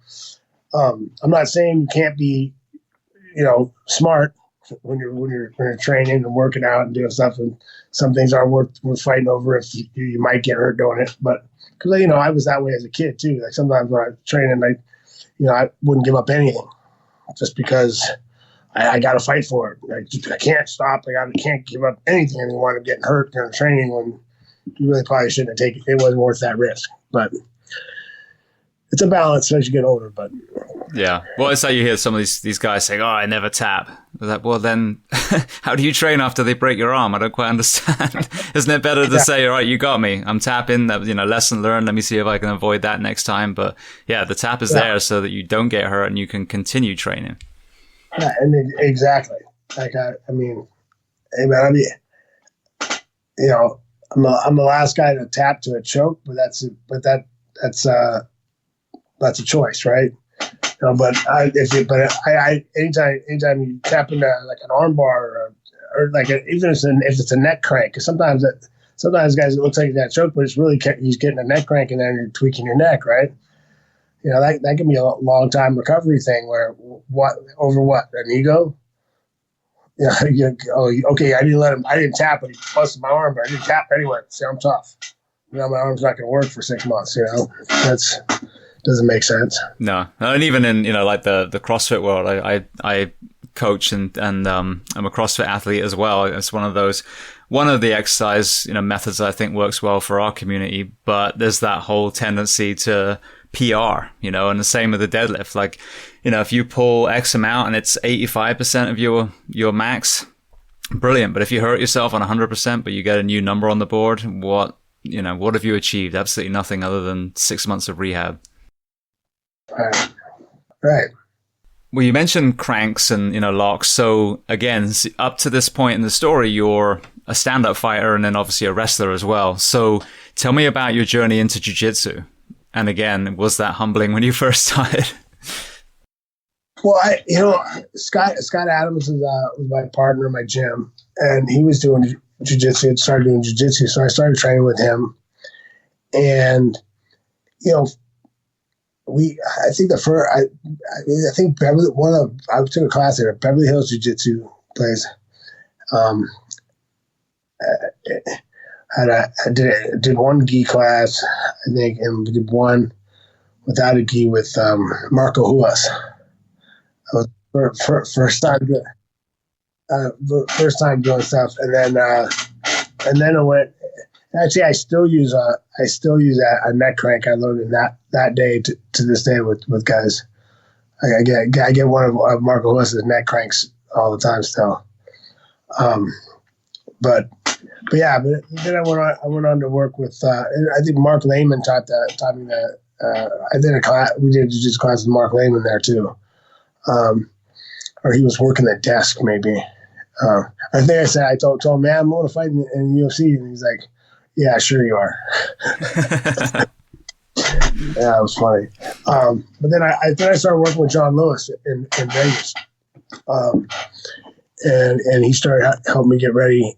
I'm not saying you can't be, smart when you're training and working out and doing stuff. And some things are worth fighting over if you might get hurt doing it, but. Because, I was that way as a kid, too. Like, sometimes when I was training, I wouldn't give up anything just because I got to fight for it. I can't stop. I can't give up anything. I didn't want to get hurt during training when you really probably shouldn't have taken it. It wasn't worth that risk. But it's a balance as you get older. But yeah. Well, it's like you hear some of these guys saying, I never tap. Like, well, then how do you train after they break your arm? I don't quite understand. Isn't it better to say, all right, you got me. I'm tapping. Lesson learned. Let me see if I can avoid that next time. But yeah, the tap is there so that you don't get hurt and you can continue training. Yeah, and exactly. Like, I'm the last guy to tap to a choke, but that's a choice, right? Anytime you tap into like an arm bar or like even if it's a neck crank, because sometimes guys it looks like that choke, but it's really he's getting a neck crank and then you're tweaking your neck, right? That can be a long time recovery thing where an ego. Okay, I didn't tap, but he busted my arm, but I didn't tap anyway. See, I'm tough. My arm's not going to work for 6 months. doesn't make sense. No, and even in, like the CrossFit world, I coach and I'm a CrossFit athlete as well. It's one of the exercise, methods that I think works well for our community, but there's that whole tendency to PR, and the same with the deadlift. Like, if you pull X amount and it's 85% of your max, brilliant. But if you hurt yourself on 100%, but you get a new number on the board, what have you achieved? Absolutely nothing other than 6 months of rehab. Right. Well, you mentioned cranks and, locks. So again, up to this point in the story, you're a stand-up fighter and then obviously a wrestler as well. So tell me about your journey into jiu-jitsu. And again, was that humbling when you first started? Well, Scott Adams was my partner in my gym, and he was doing jiu-jitsu and started doing jiu-jitsu. So I started training with him. And, I think I took a class at Beverly Hills Jiu-Jitsu place. I did one gi class, I think, and we did one without a gi with Marco Huas. That was first time doing stuff, and then I went. Actually, I still use a neck crank I learned in that day to this day with guys. I get one of Marco Huas's neck cranks all the time still. But then I went on to work with I think Mark Lehman taught me that. I did a class. We did a jiu-jitsu class with Mark Lehman there too, or he was working the desk maybe. I think I told him, man, I'm going to fight in UFC, and he's like, yeah, sure you are. Yeah, it was funny. But then I started working with John Lewis in Vegas, and he started helping me get ready.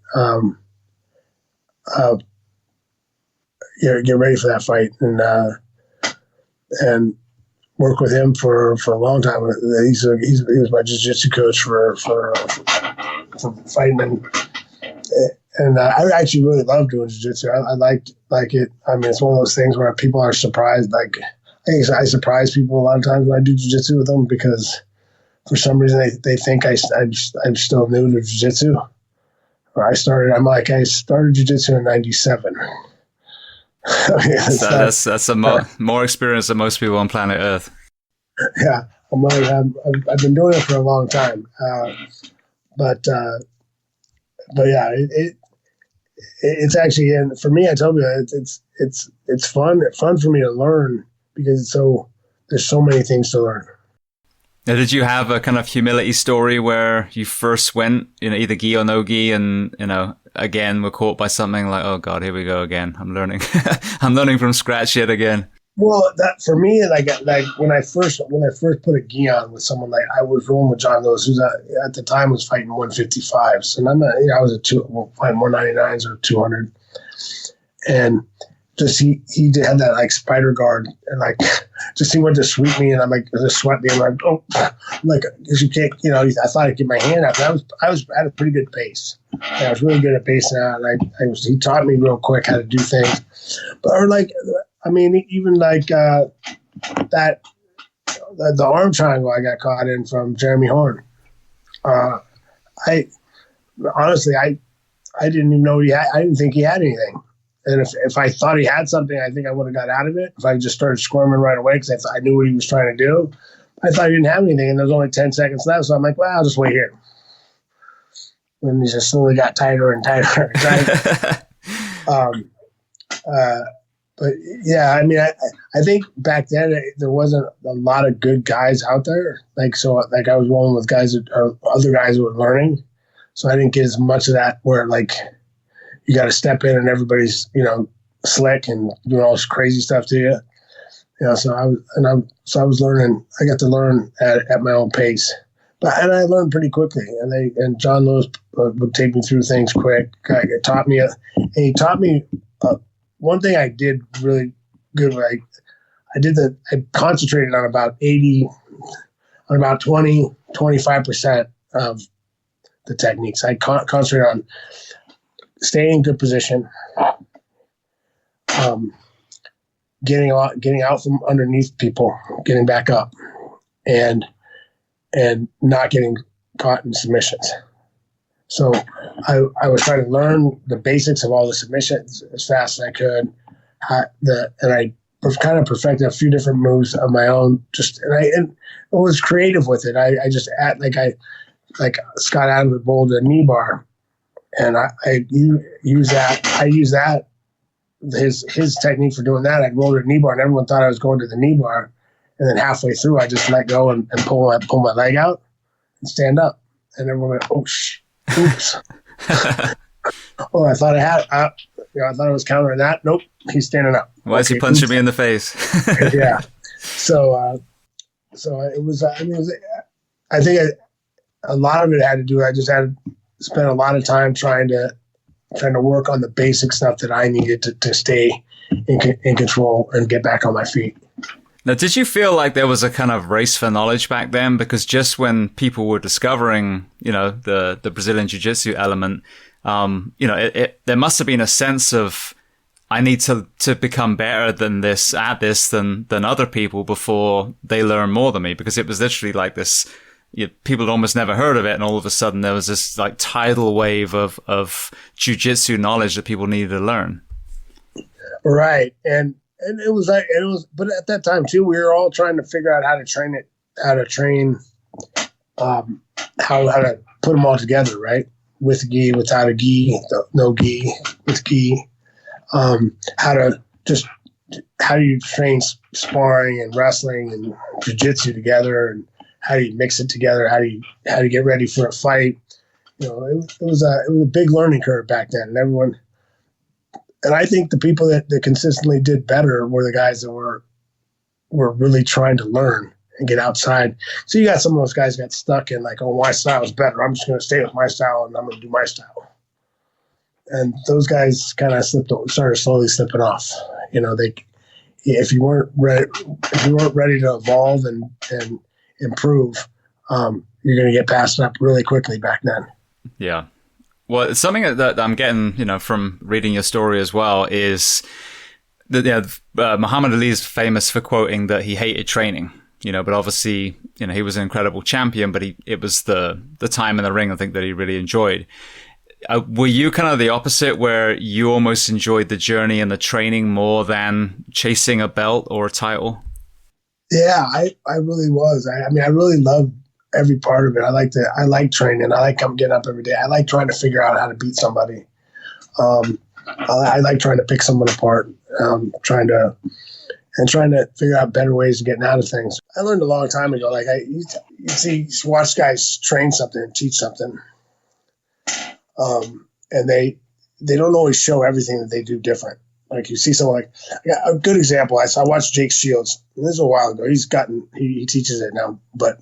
Get ready for that fight, and work with him for a long time. He was my jiu-jitsu coach for fighting, and I actually really love doing jiu-jitsu. I like it. I mean, it's one of those things where people are surprised. Like, I think I surprise people a lot of times when I do jiu-jitsu with them, because for some reason they think I'm still new to jiu-jitsu. Or I started jiu-jitsu in '97. That's more experience than most people on planet Earth. Yeah, I've been doing it for a long time, but yeah, it's actually, and for me, I tell you, it's fun for me to learn, because there's so many things to learn. Now, did you have a kind of humility story where you first went, either gi or no gi, and again were caught by something like, oh God, here we go again. I'm learning, I'm learning from scratch yet again. Well, that for me, like when I first put a gi on with someone, like I was rolling with John Lewis, who's at the time was fighting 155s, and I was fighting 199s or 200, and just he had that like spider guard, and like just he went to sweep me, and I'm like just swept me, and I'm like, oh, like, because you can't, I thought I'd get my hand up. I was at a pretty good pace. And I was really good at pacing out, and he taught me real quick how to do things, even like the arm triangle I got caught in from Jeremy Horn. I honestly didn't even know he had. I didn't think he had anything. And if I thought he had something, I think I would have got out of it. If I just started squirming right away because I knew what he was trying to do, I thought he didn't have anything, and there was only 10 seconds left. So I'm like, well, I'll just wait here. And he just slowly got tighter and tighter and tighter. But yeah, I mean, I think back then there wasn't a lot of good guys out there. I was rolling with guys or other guys who were learning, so I didn't get as much of that where like you got to step in and everybody's slick and doing all this crazy stuff to you. So I was learning. I got to learn at my own pace, and I learned pretty quickly. And John Lewis would take me through things quick. He taught me. One thing I did really good, I concentrated on about 25% of the techniques. I concentrated on staying in good position, getting out from underneath people, getting back up, and not getting caught in submissions. So I was trying to learn the basics of all the submissions as fast as I could. And I kind of perfected a few different moves of my own. And I was creative with it. I just like Scott Adams would roll the knee bar, and I use that. His technique for doing that, I'd roll the knee bar, and everyone thought I was going to the knee bar, and then halfway through, I just let go and pull my leg out and stand up, and everyone went, "Oh, oops." Oh, I thought I thought I was countering that. Nope, he's standing up. Why is he punching me in the face? Yeah. So it was. I think a lot of it had to do. I just had to spend a lot of time trying to work on the basic stuff that I needed to stay in control and get back on my feet. Now, did you feel like there was a kind of race for knowledge back then? Because just when people were discovering, the Brazilian Jiu-Jitsu element, there must have been a sense of, I need to become better than other people before they learn more than me. Because it was literally like this, people had almost never heard of it. And all of a sudden there was this like tidal wave of Jiu-Jitsu knowledge that people needed to learn. Right. And it was, but at that time too, we were all trying to figure out how to put them all together, right? With gi, without a gi, no gi, with gi. How do you train sparring and wrestling and jiu-jitsu together, and how do you mix it together? How do you get ready for a fight? It was a big learning curve back then, and I think the people that consistently did better were the guys that were really trying to learn and get outside. So you got some of those guys got stuck in like, oh, my style is better. I'm just going to stay with my style and I'm going to do my style. And those guys kind of started slowly slipping off. If you weren't ready to evolve and improve, you're going to get passed up really quickly back then. Yeah. Well, something that I'm getting, from reading your story as well is that Muhammad Ali is famous for quoting that he hated training, but obviously, he was an incredible champion, but it was the time in the ring, I think, that he really enjoyed. Were you kind of the opposite, where you almost enjoyed the journey and the training more than chasing a belt or a title? Yeah, I really was. I really loved every part of it. I like training. I like getting up every day. I like trying to figure out how to beat somebody. I like trying to pick someone apart, trying to figure out better ways of getting out of things. I learned a long time ago, like you watch guys train something and teach something. And they don't always show everything that they do different. Like you see someone like a good example. I watched Jake Shields. And this is a while ago. He teaches it now, but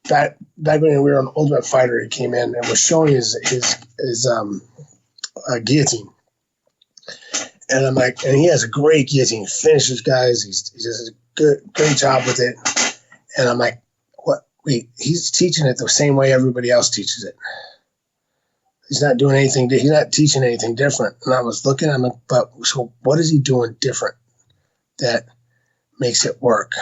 back when we were on Ultimate Fighter, he came in and was showing his guillotine. And I'm like, and he has a great guillotine. He finishes guys. He does a great job with it. And I'm like, what? Wait, he's teaching it the same way everybody else teaches it. He's not doing anything. He's not teaching anything different. And I was looking at him, but so what is he doing different that makes it work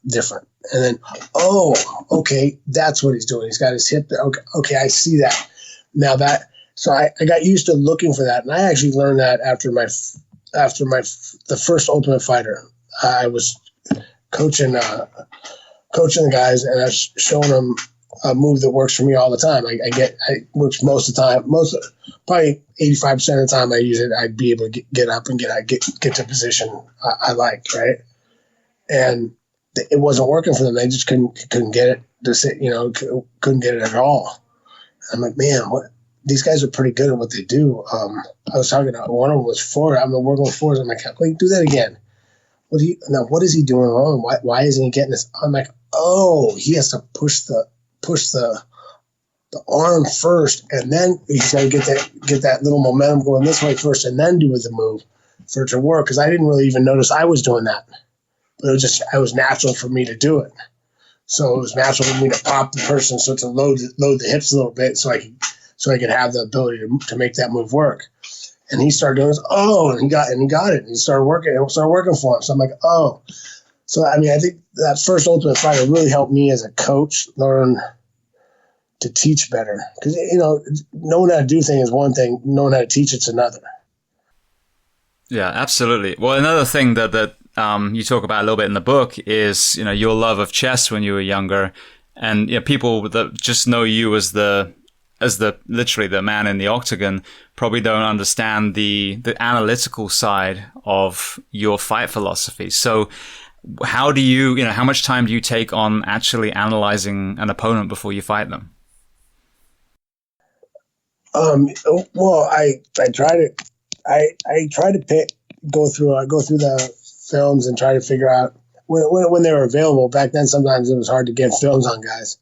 different? And then, oh, okay, that's what he's doing. He's got his hip. Okay, I see that. Now so I got used to looking for that, and I actually learned that after the first Ultimate Fighter. I was coaching the guys, and I was showing them a move that works for me all the time. Which most of the time, probably 85% of the time I use it, I'd be able to get up and get to position I like, right? And it wasn't working for them. They just couldn't get it to sit, couldn't get it at all. I'm like, man, these guys are pretty good at what they do. I was talking to one of them was four. I'm working with fours. I'm like, wait, do that again. What is he doing wrong? Why isn't he getting this? I'm like, oh, he has to push the arm first, and then he's got to get that little momentum going this way first, and then do the move for it to work. Because I didn't really even notice I was doing that, but it was natural for me to do it. So it was natural for me to pop the person, so to load the hips a little bit, so I could have the ability to make that move work. And he started doing this. Oh, and he got it. And he started working for him. So I'm like, oh. So, I mean, I think that first Ultimate Fighter really helped me as a coach learn to teach better. Because, knowing how to do things is one thing. Knowing how to teach it's another. Yeah, absolutely. Well, another thing that you talk about a little bit in the book is, your love of chess when you were younger. And people that just know you as the literally the man in the octagon probably don't understand the analytical side of your fight philosophy. So how do you, how much time do you take on actually analyzing an opponent before you fight them? Well, I try to go through the films and try to figure out when they were available. Back then, sometimes it was hard to get films on guys.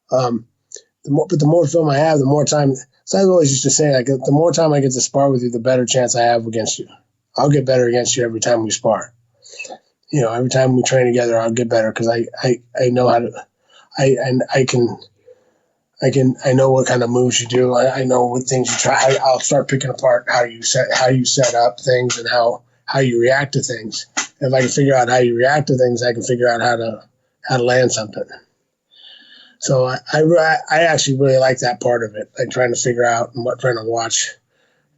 But the more film I have, the more time. So I always used to say, like, the more time I get to spar with you, the better chance I have against you. I'll get better against you every time we spar. Every time we train together, I'll get better because I know how to. I know what kind of moves you do. I know what things you try. I'll start picking apart how you set up things and how you react to things. And if I can figure out how you react to things, I can figure out how to land something. So I actually really like that part of it, like trying to figure out and trying to watch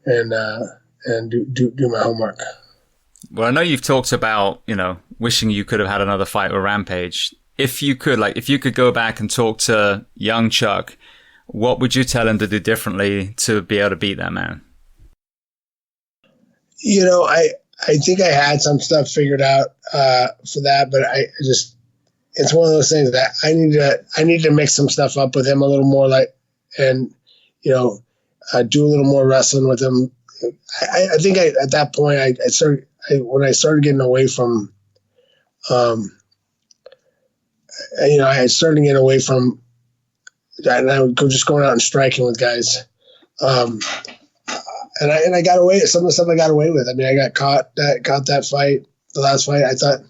and do my homework. Well, I know you've talked about, wishing you could have had another fight with Rampage. If you could go back and talk to young Chuck, what would you tell him to do differently to be able to beat that man? I think I had some stuff figured out for that, but it's one of those things that I need to mix some stuff up with him a little more, and do a little more wrestling with him. I think at that point when I started getting away from, I started getting away from, and I would go just going out and striking with guys, and I got away with some of the stuff I got away with. I mean, I got caught that fight, the last fight. I thought.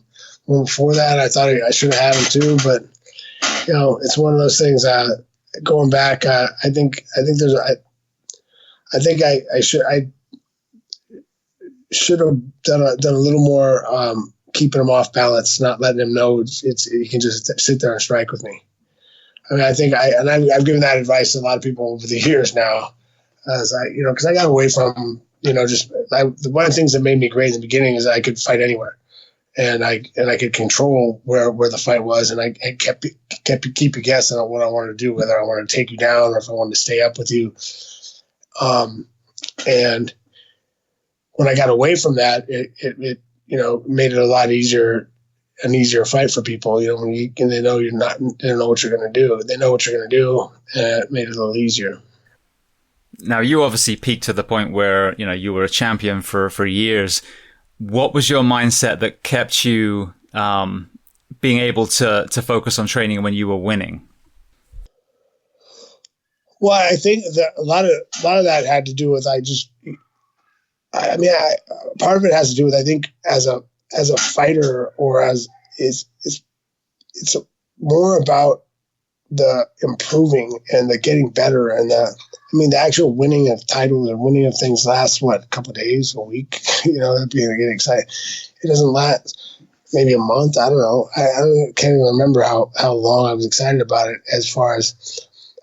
Well, before that, I thought I should have had him too, but it's one of those things. Going back, I think I should have done a little more keeping him off balance, not letting him know he can just sit there and strike with me. I mean, I think I've given that advice to a lot of people over the years now, because I got away from one of the things that made me great in the beginning is I could fight anywhere. And I could control where the fight was, and I keep you guessing on what I wanted to do, whether I wanted to take you down or if I wanted to stay up with you. And when I got away from that, it made it a lot easier, an easier fight for people. When they know they don't know what you're going to do. They know what you're going to do, and it made it a little easier. Now, you obviously peaked to the point where you were a champion for years. What was your mindset that kept you being able to focus on training when you were winning? Well, I think that a lot of that had to do with part of it has to do with, I think, as a fighter or it's more about the improving and the getting better and the actual winning of titles or winning of things lasts a couple of days, a week, that'd be getting excited. It doesn't last maybe a month. I don't know. I can't even remember how long I was excited about it. As far as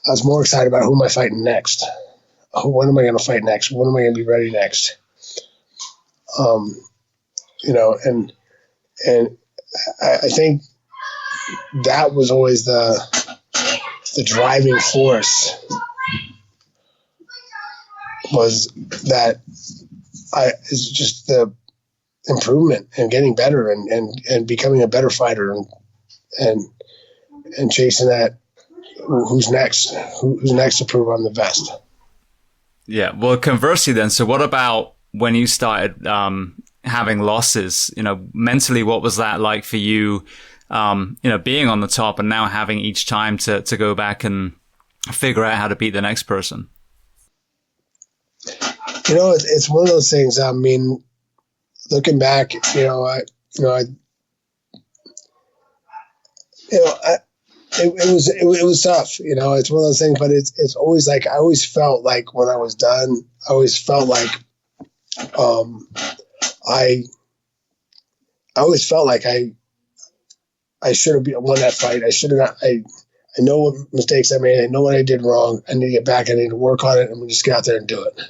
I was more excited about who am I fighting next? When am I going to fight next? When am I going to be ready next? And I think that was always the driving force, was that is just the improvement and getting better and becoming a better fighter and chasing that who's next to prove I'm the best. Yeah. Well, conversely then, so what about when you started having losses, mentally, what was that like for you? Being on the top and now having each time to go back and figure out how to beat the next person. It's one of those things. I mean, looking back, it was tough. It's one of those things, but it's always like I always felt like when I was done, I always felt like I always felt like I should have won that fight. I should have not. I know what mistakes I made. I know what I did wrong. I need to get back. I need to work on it, and we just get out there and do it.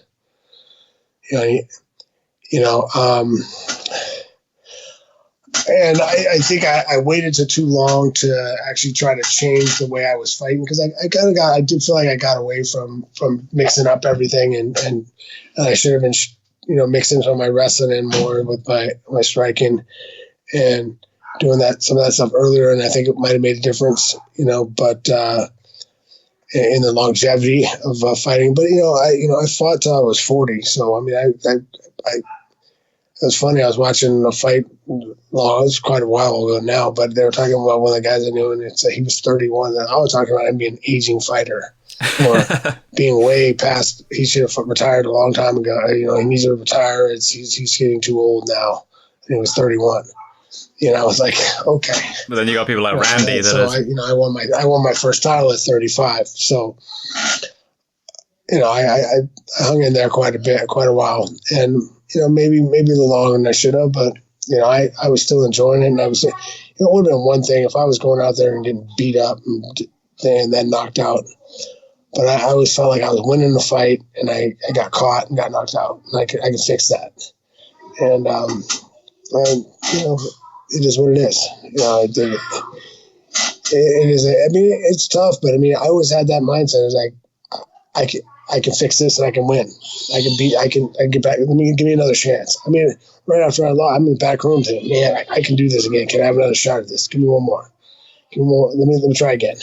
And I think I waited too long to actually try to change the way I was fighting, because I did feel like I got away from mixing up everything, and I should have been mixing some of my wrestling in more with my striking and doing some of that stuff earlier, and I think it might have made a difference, but in the longevity of fighting. But I fought till I was 40, so I mean it was funny. I was watching a fight. Well, it was quite a while ago now, but they were talking about one of the guys I knew, and he was 31. And I was talking about him being an aging fighter, or being way past. He should have retired a long time ago. He needs to retire. He's getting too old now. And he was 31. I was like, okay. But then you got people like Randy. I won my first title at 35. So, I hung in there quite a while, and maybe a little longer than I should have, but I was still enjoying it, and I was. It would have been one thing if I was going out there and getting beat up and then knocked out, but I always felt like I was winning the fight, and I got caught and got knocked out, and I could fix that, and it is what it is. It is. I mean, it's tough, but I mean, I always had that mindset. It's like I can fix this and I can win. I can get back. Give me another chance. I mean, right after I lost, I'm in the back room saying, man, I can do this again. Can I have another shot at this? Give me one more. Let me try again.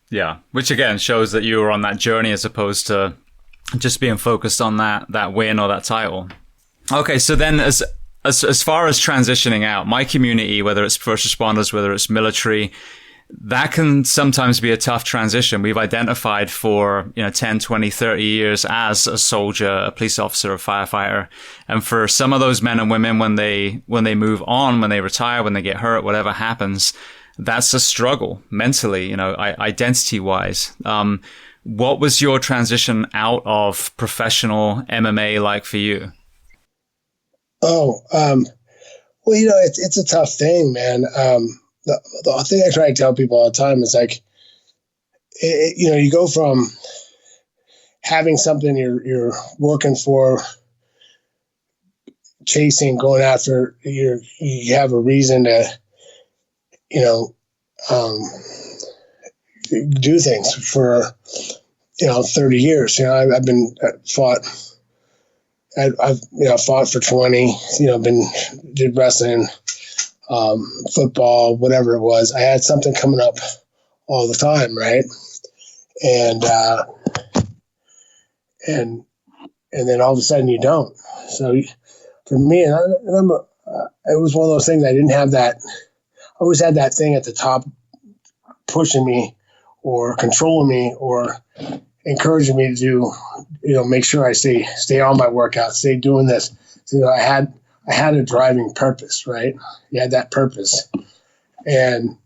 Yeah. Which again shows that you were on that journey as opposed to just being focused on that win or that title. Okay. So then as far as transitioning out, my community, whether it's first responders, whether it's military, that can sometimes be a tough transition. We've identified for 10, 20, 30 years as a soldier, a police officer, a firefighter. And for some of those men and women, when they move on, when they retire, when they get hurt, whatever happens, that's a struggle mentally, identity wise. What was your transition out of professional MMA like for you? Well, it's a tough thing, man. The thing I try to tell people all the time is like, you go from having something you're working for, chasing, going after, you have a reason to, do things for, 30 years. I've been I've fought for 20, did wrestling, football, whatever it was. I had something coming up all the time, right? And then all of a sudden you don't. So for me, and it was one of those things. I didn't have that. I always had that thing at the top pushing me or controlling me or encouraging me to do, make sure I stay on my workout, stay doing this. So I had a driving purpose, right? You had that purpose, and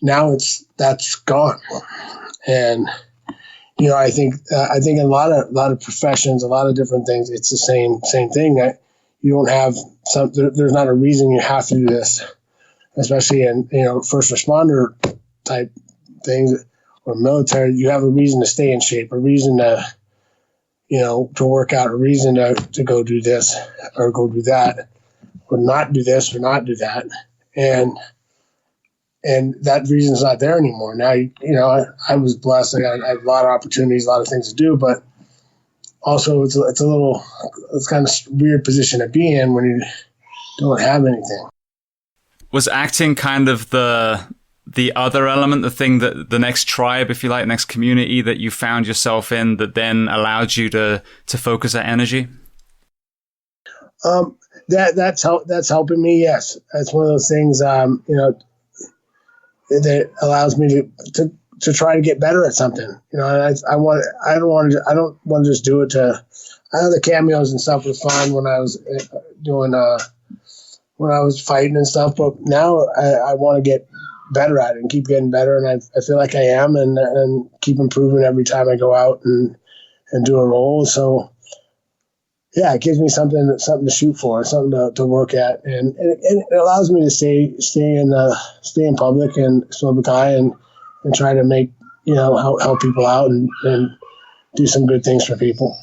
now that's gone. And I think in a lot of professions, a lot of different things, it's the same thing. That you don't have there's not a reason you have to do this, especially in first responder type things or military. You have a reason to stay in shape, a reason to to work out, a reason to go do this or go do that, or not do this or not do that, and that reason's not there anymore. Now I was blessed. I had a lot of opportunities, a lot of things to do, but also it's kind of weird position to be in when you don't have anything. Was acting kind of the other element, the thing that the next tribe, if you like, next community that you found yourself in that then allowed you to focus that energy? That's helping me. Yes. That's one of those things, that allows me to try to get better at something, and I don't want to just do it I know the cameos and stuff were fun when I was doing, when I was fighting and stuff, but now I want to get better at it and keep getting better. And I feel like I am, and keep improving every time I go out and do a role. So, it gives me something to shoot for, something to work at, and it allows me to stay in public and public eye and try to make help people out and do some good things for people.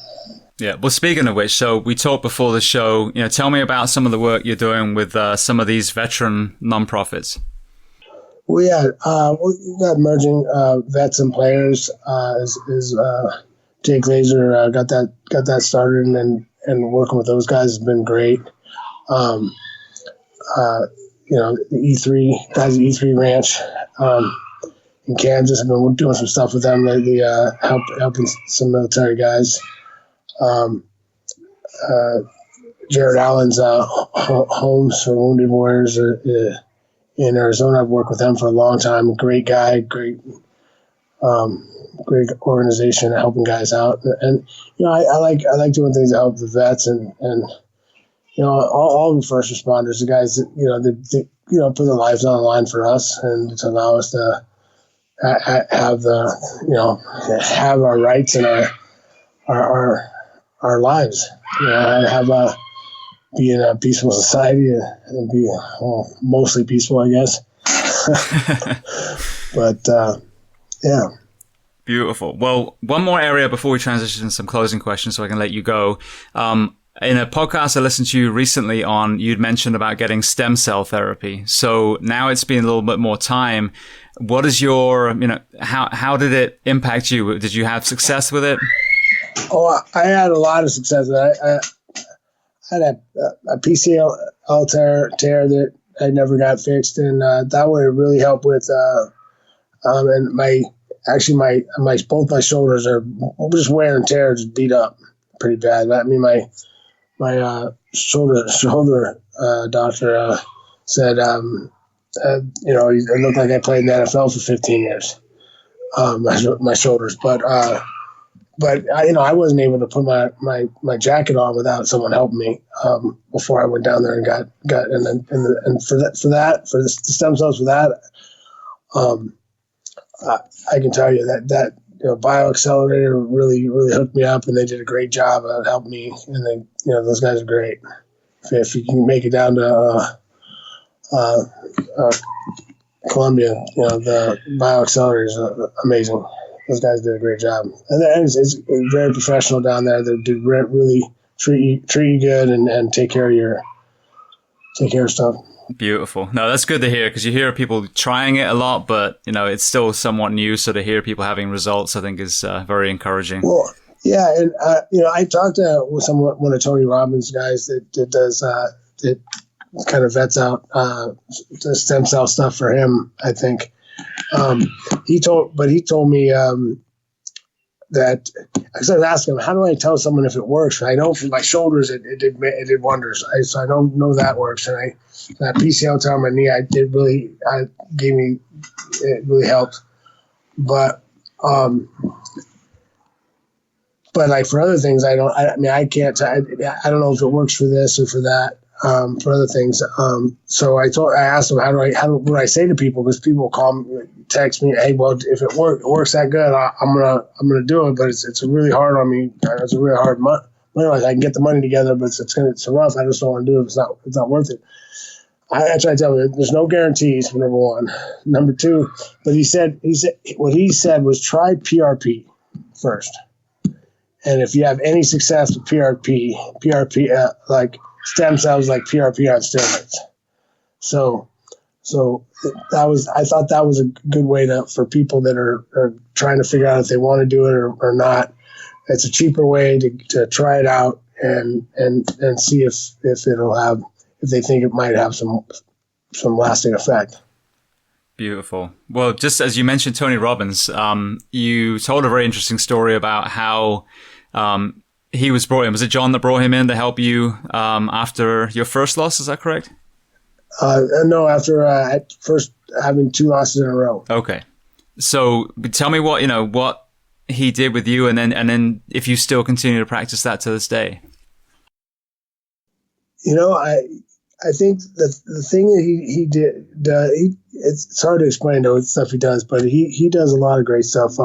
Yeah. Well, speaking of which, so we talked before the show. Tell me about some of the work you're doing with some of these veteran nonprofits. Well, we got merging vets and players. Is Jake Laser got that started, and working with those guys has been great. The E3 guys at E3 Ranch in Kansas have been doing some stuff with them lately, helping some military guys. Jared Allen's homes for wounded warriors in Arizona. I've worked with them for a long time. Great guy, great organization, helping guys out. And I like doing things to help the vets and all the first responders, the guys that that put their lives on the line for us and to allow us to have have our rights and our lives. Be in a peaceful society and be mostly peaceful, I guess. But yeah. Beautiful. Well, one more area before we transition to some closing questions so I can let you go. In a podcast I listened to you recently on, you'd mentioned about getting stem cell therapy. So now it's been a little bit more time. What is your, how did it impact you? Did you have success with it? Oh, I had a lot of success. I had a PCL tear that I never got fixed, and that would really help with. And both my shoulders are just wear and tear, just beat up pretty bad. I mean, my shoulder doctor said, it looked like I played in the NFL for 15 years. My shoulders, but I wasn't able to put my jacket on without someone helping me before I went down there and got for the stem cells for that. I can tell you that BioAccelerator really hooked me up, and they did a great job of helping me. And they, those guys are great. If you can make it down to Columbia, the BioAccelerator is amazing. Those guys did a great job, and it's very professional down there. They do really treat you good and take care of stuff. Beautiful. No, that's good to hear, because you hear people trying it a lot, but it's still somewhat new. So to hear people having results, I think is very encouraging. Well, yeah, and I talked to one of Tony Robbins' guys that does that kind of vets out the stem cell stuff for him. I think he told me that I was asking him, how do I tell someone if it works? I know for my shoulders it did wonders. So I don't know that works, and that PCL tear on my knee, it really helped. But like for other things, I don't know if it works for this or for that. For other things, so I asked him, what do I say to people? Because people text me, hey, well, if it works that good, I'm gonna do it. But it's really hard on me. It's a really hard money. I can get the money together, but it's rough. I just don't want to do it. It's not worth it. I try to tell you, there's no guarantees for number one. Number two, but he said what he said was try PRP first, and if you have any success with PRP, like stem cells, like PRP on steroids. So I thought that was a good way for people that are trying to figure out if they want to do it or not. It's a cheaper way to try it out and see if they think it might have some lasting effect. Beautiful. Well, just as you mentioned Tony Robbins, you told a very interesting story about how he was brought in. Was it John that brought him in to help you after your first loss? Is that correct? No, after first having 2 losses in a row. Okay. So tell me what he did with you, and then if you still continue to practice that to this day. I think the thing that he did, it's hard to explain the stuff he does, but he does a lot of great stuff.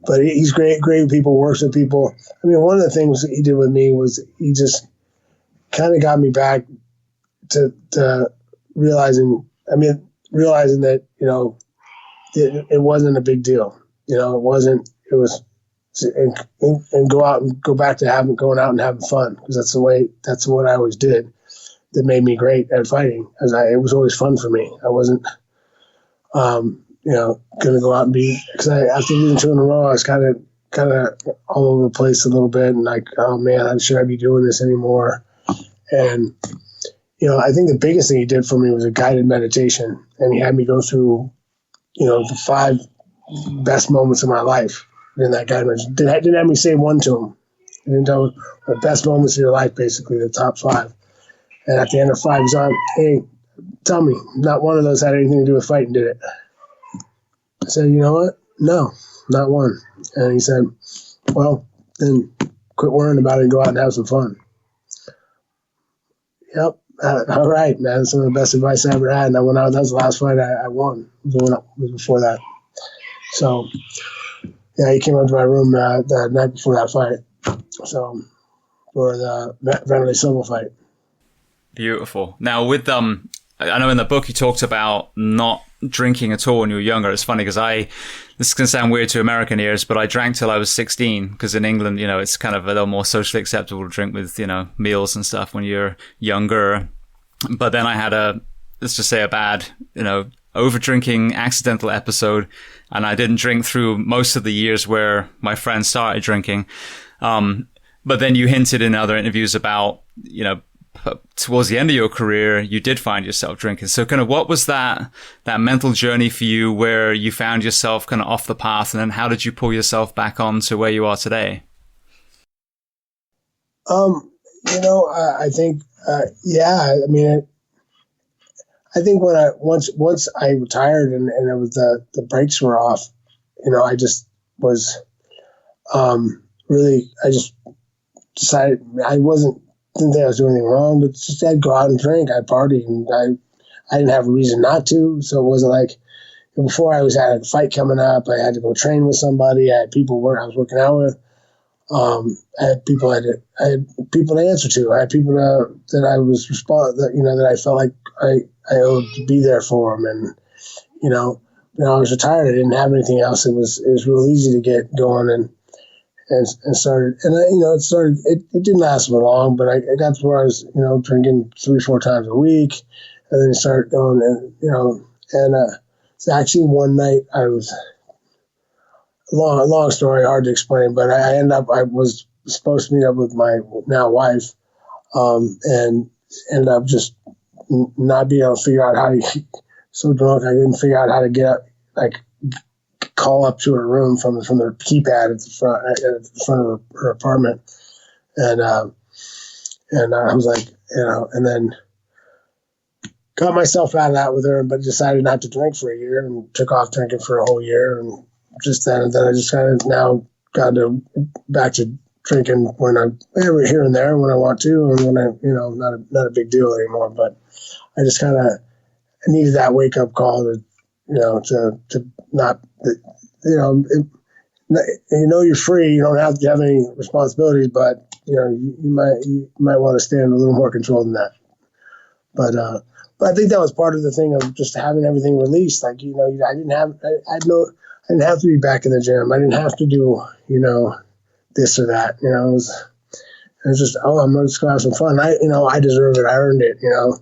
but he's great with people, works with people. I mean, one of the things that he did with me was he just kind of got me back to realizing that, you know, it wasn't a big deal. You know, it was, and go back to going out and having fun, because that's what I always did. That made me great at fighting, it was always fun for me. I wasn't, you know, going to go out and because after losing 2 in a row, I was kind of all over the place a little bit, and like, oh man, should I be doing this anymore? And, you know, I think the biggest thing he did for me was a guided meditation, and he had me go through, you know, the 5 best moments of my life in that guided meditation. Didn't have me say one to him. He didn't tell me the best moments of your life, basically, the top 5. And at the end of 5, he's on, hey, tell me, not one of those had anything to do with fighting, did it? I said, you know what? No, not one. And he said, well, then quit worrying about it and go out and have some fun. Yep. All right, man. That's some of the best advice I ever had. And I went out. That was the last fight I won. It was before that. So, yeah, he came up to my room the night before that fight. So, for the Wanderlei Silva fight. Beautiful. Now, with I know in the book you talked about not drinking at all when you were younger. It's funny because this is going to sound weird to American ears, but I drank till I was 16, because in England, you know, it's kind of a little more socially acceptable to drink with, you know, meals and stuff when you're younger. But then I had let's just say a bad, you know, over drinking accidental episode, and I didn't drink through most of the years where my friends started drinking. But then you hinted in other interviews about, you know, towards the end of your career, you did find yourself drinking. So kind of what was that mental journey for you where you found yourself kind of off the path, and then how did you pull yourself back on to where you are today? You know, I think, yeah, I mean, I think once I retired and it was the brakes were off, you know, I just was, really, I just decided didn't think I was doing anything wrong, but just I'd go out and drink, I'd party, and I didn't have a reason not to. So it wasn't like, before I had a fight coming up, I had to go train with somebody, I had people I was working out with, I had people to answer to, I had people that I was that I felt like I owed to be there for them. And, you know, I was retired, I didn't have anything else. It was real easy to get going and started, and it didn't last for long, but I got to where I was, you know, drinking 3-4 times a week, and then it started going, and, you know, and so actually one night I was, long story, hard to explain, but I was supposed to meet up with my now wife, and ended up just not being able to figure out how to, so drunk, I didn't figure out how to get up, like, call up to her room from the keypad at the front of her apartment, and I was like, you know, and then got myself out of that with her, but decided not to drink for a year, and took off drinking for a whole year, and just then I just kind of now got back to drinking when here and there when I want to, and when not a big deal anymore. But I just kind of needed that wake up call to, you know, to not, you know, you're free. You don't have to have any responsibilities, but, you know, you might want to stay in a little more control than that. But I think that was part of the thing of just having everything released. Like, you know, I didn't have to be back in the gym. I didn't have to do, you know, this or that. You know, it was just, I'm going to just go have some fun. I deserve it. I earned it. You know.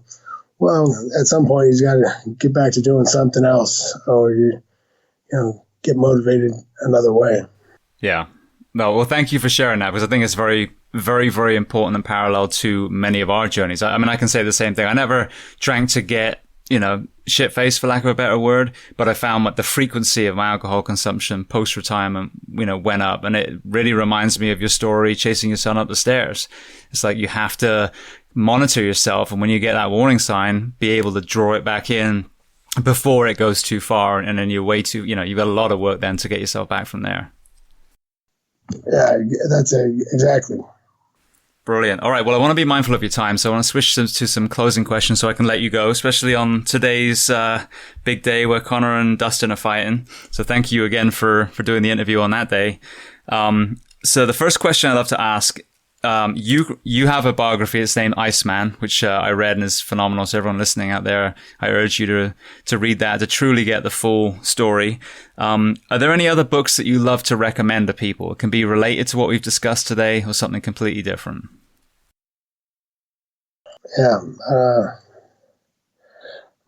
Well, at some point, he's got to get back to doing something else, or you know, get motivated another way. Yeah. Well, thank you for sharing that, because I think it's very, very, very important and parallel to many of our journeys. I mean, I can say the same thing. I never drank to get, you know, shit-faced, for lack of a better word, but I found that the frequency of my alcohol consumption post-retirement, you know, went up. And it really reminds me of your story, chasing your son up the stairs. It's like you have to monitor yourself, and when you get that warning sign, be able to draw it back in before it goes too far, and then you've got a lot of work then to get yourself back from there. Yeah, that's exactly. Brilliant. All right. Well, I want to be mindful of your time, so I want to switch to some closing questions so I can let you go, especially on today's big day where Conor and Dustin are fighting. So thank you again for doing the interview on that day. So the first question I'd love to ask, you have a biography. It's named Iceman, which I read and is phenomenal. So everyone listening out there, I urge you to read that to truly get the full story. Are there any other books that you love to recommend to people? It can be related to what we've discussed today or something completely different. Yeah,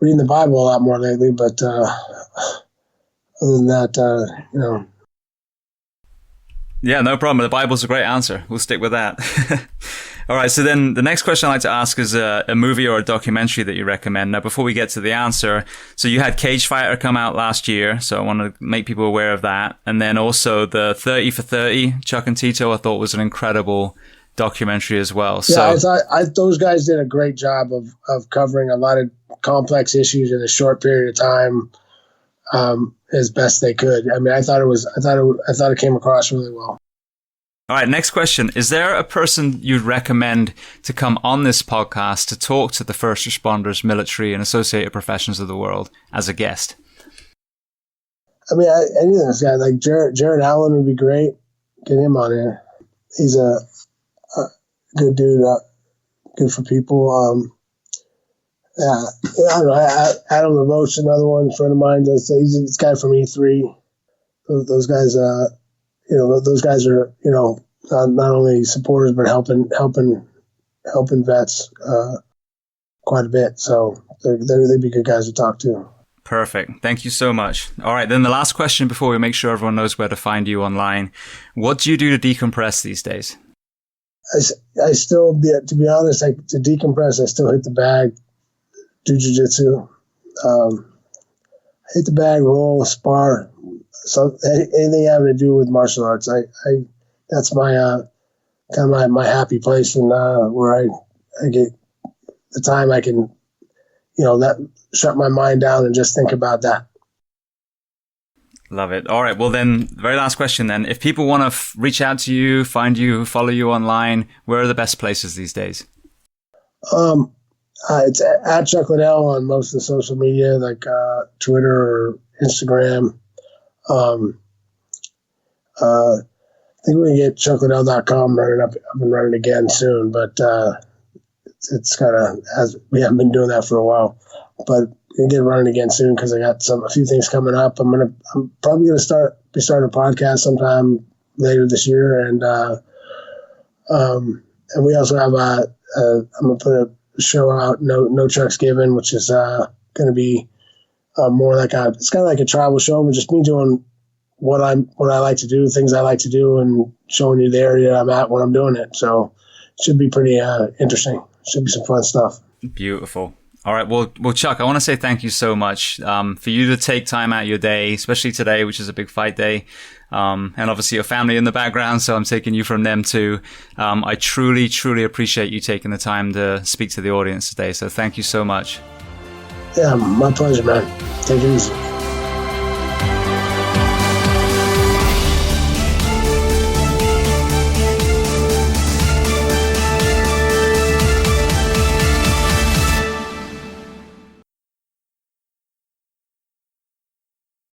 reading the Bible a lot more lately, but other than that, Yeah, no problem. The Bible's a great answer. We'll stick with that. All right. So then the next question I'd like to ask is a movie or a documentary that you recommend. Now, before we get to the answer, so you had Cage Fighter come out last year. So I want to make people aware of that. And then also the 30 for 30, Chuck and Tito, I thought was an incredible documentary as well. Yeah, I those guys did a great job of covering a lot of complex issues in a short period of time. As best they could. I mean, I thought it came across really well. All right, next question. Is there a person you'd recommend to come on this podcast to talk to the first responders, military, and associated professions of the world as a guest? I mean, any of those guys, like Jared Allen would be great. Get him on here. He's a good dude, good for people. Yeah, I don't know. Adam LaRoche, another one, friend of mine. He's this guy from E3. Those guys, those guys are, not only supporters but helping vets quite a bit. So they'd be good guys to talk to. Perfect. Thank you so much. All right, then the last question before we make sure everyone knows where to find you online. What do you do to decompress these days? I still, to be honest, to decompress, I still hit the bag. Do jiu-jitsu, hit the bag, roll, spar, so anything having to do with martial arts. That's my kind of my happy place, and where I get the time I can, shut my mind down and just think about that. Love it. All right. Well, then, very last question then. If people want to reach out to you, find you, follow you online, where are the best places these days? It's at Chuck Liddell on most of the social media, like Twitter or Instagram. I think we can get chuckliddell.com running up and running again soon, but it's kind of, we haven't been doing that for a while. But we can get running again soon because I got a few things coming up. I'm probably gonna start a podcast sometime later this year, and we also have I'm gonna put a show out, no Chucks Given, which is going to be more like it's kind of like a travel show, but just me doing what I like to do, things I like to do, and showing you the area I'm at when I'm doing it. So it should be pretty interesting. Should be some fun stuff. Beautiful. All right. Well, Chuck, I want to say thank you so much for you to take time out of your day, especially today, which is a big fight day. And obviously your family in the background, so I'm taking you from them too. I truly, truly appreciate you taking the time to speak to the audience today. So thank you so much. Yeah, my pleasure, man. Take it easy.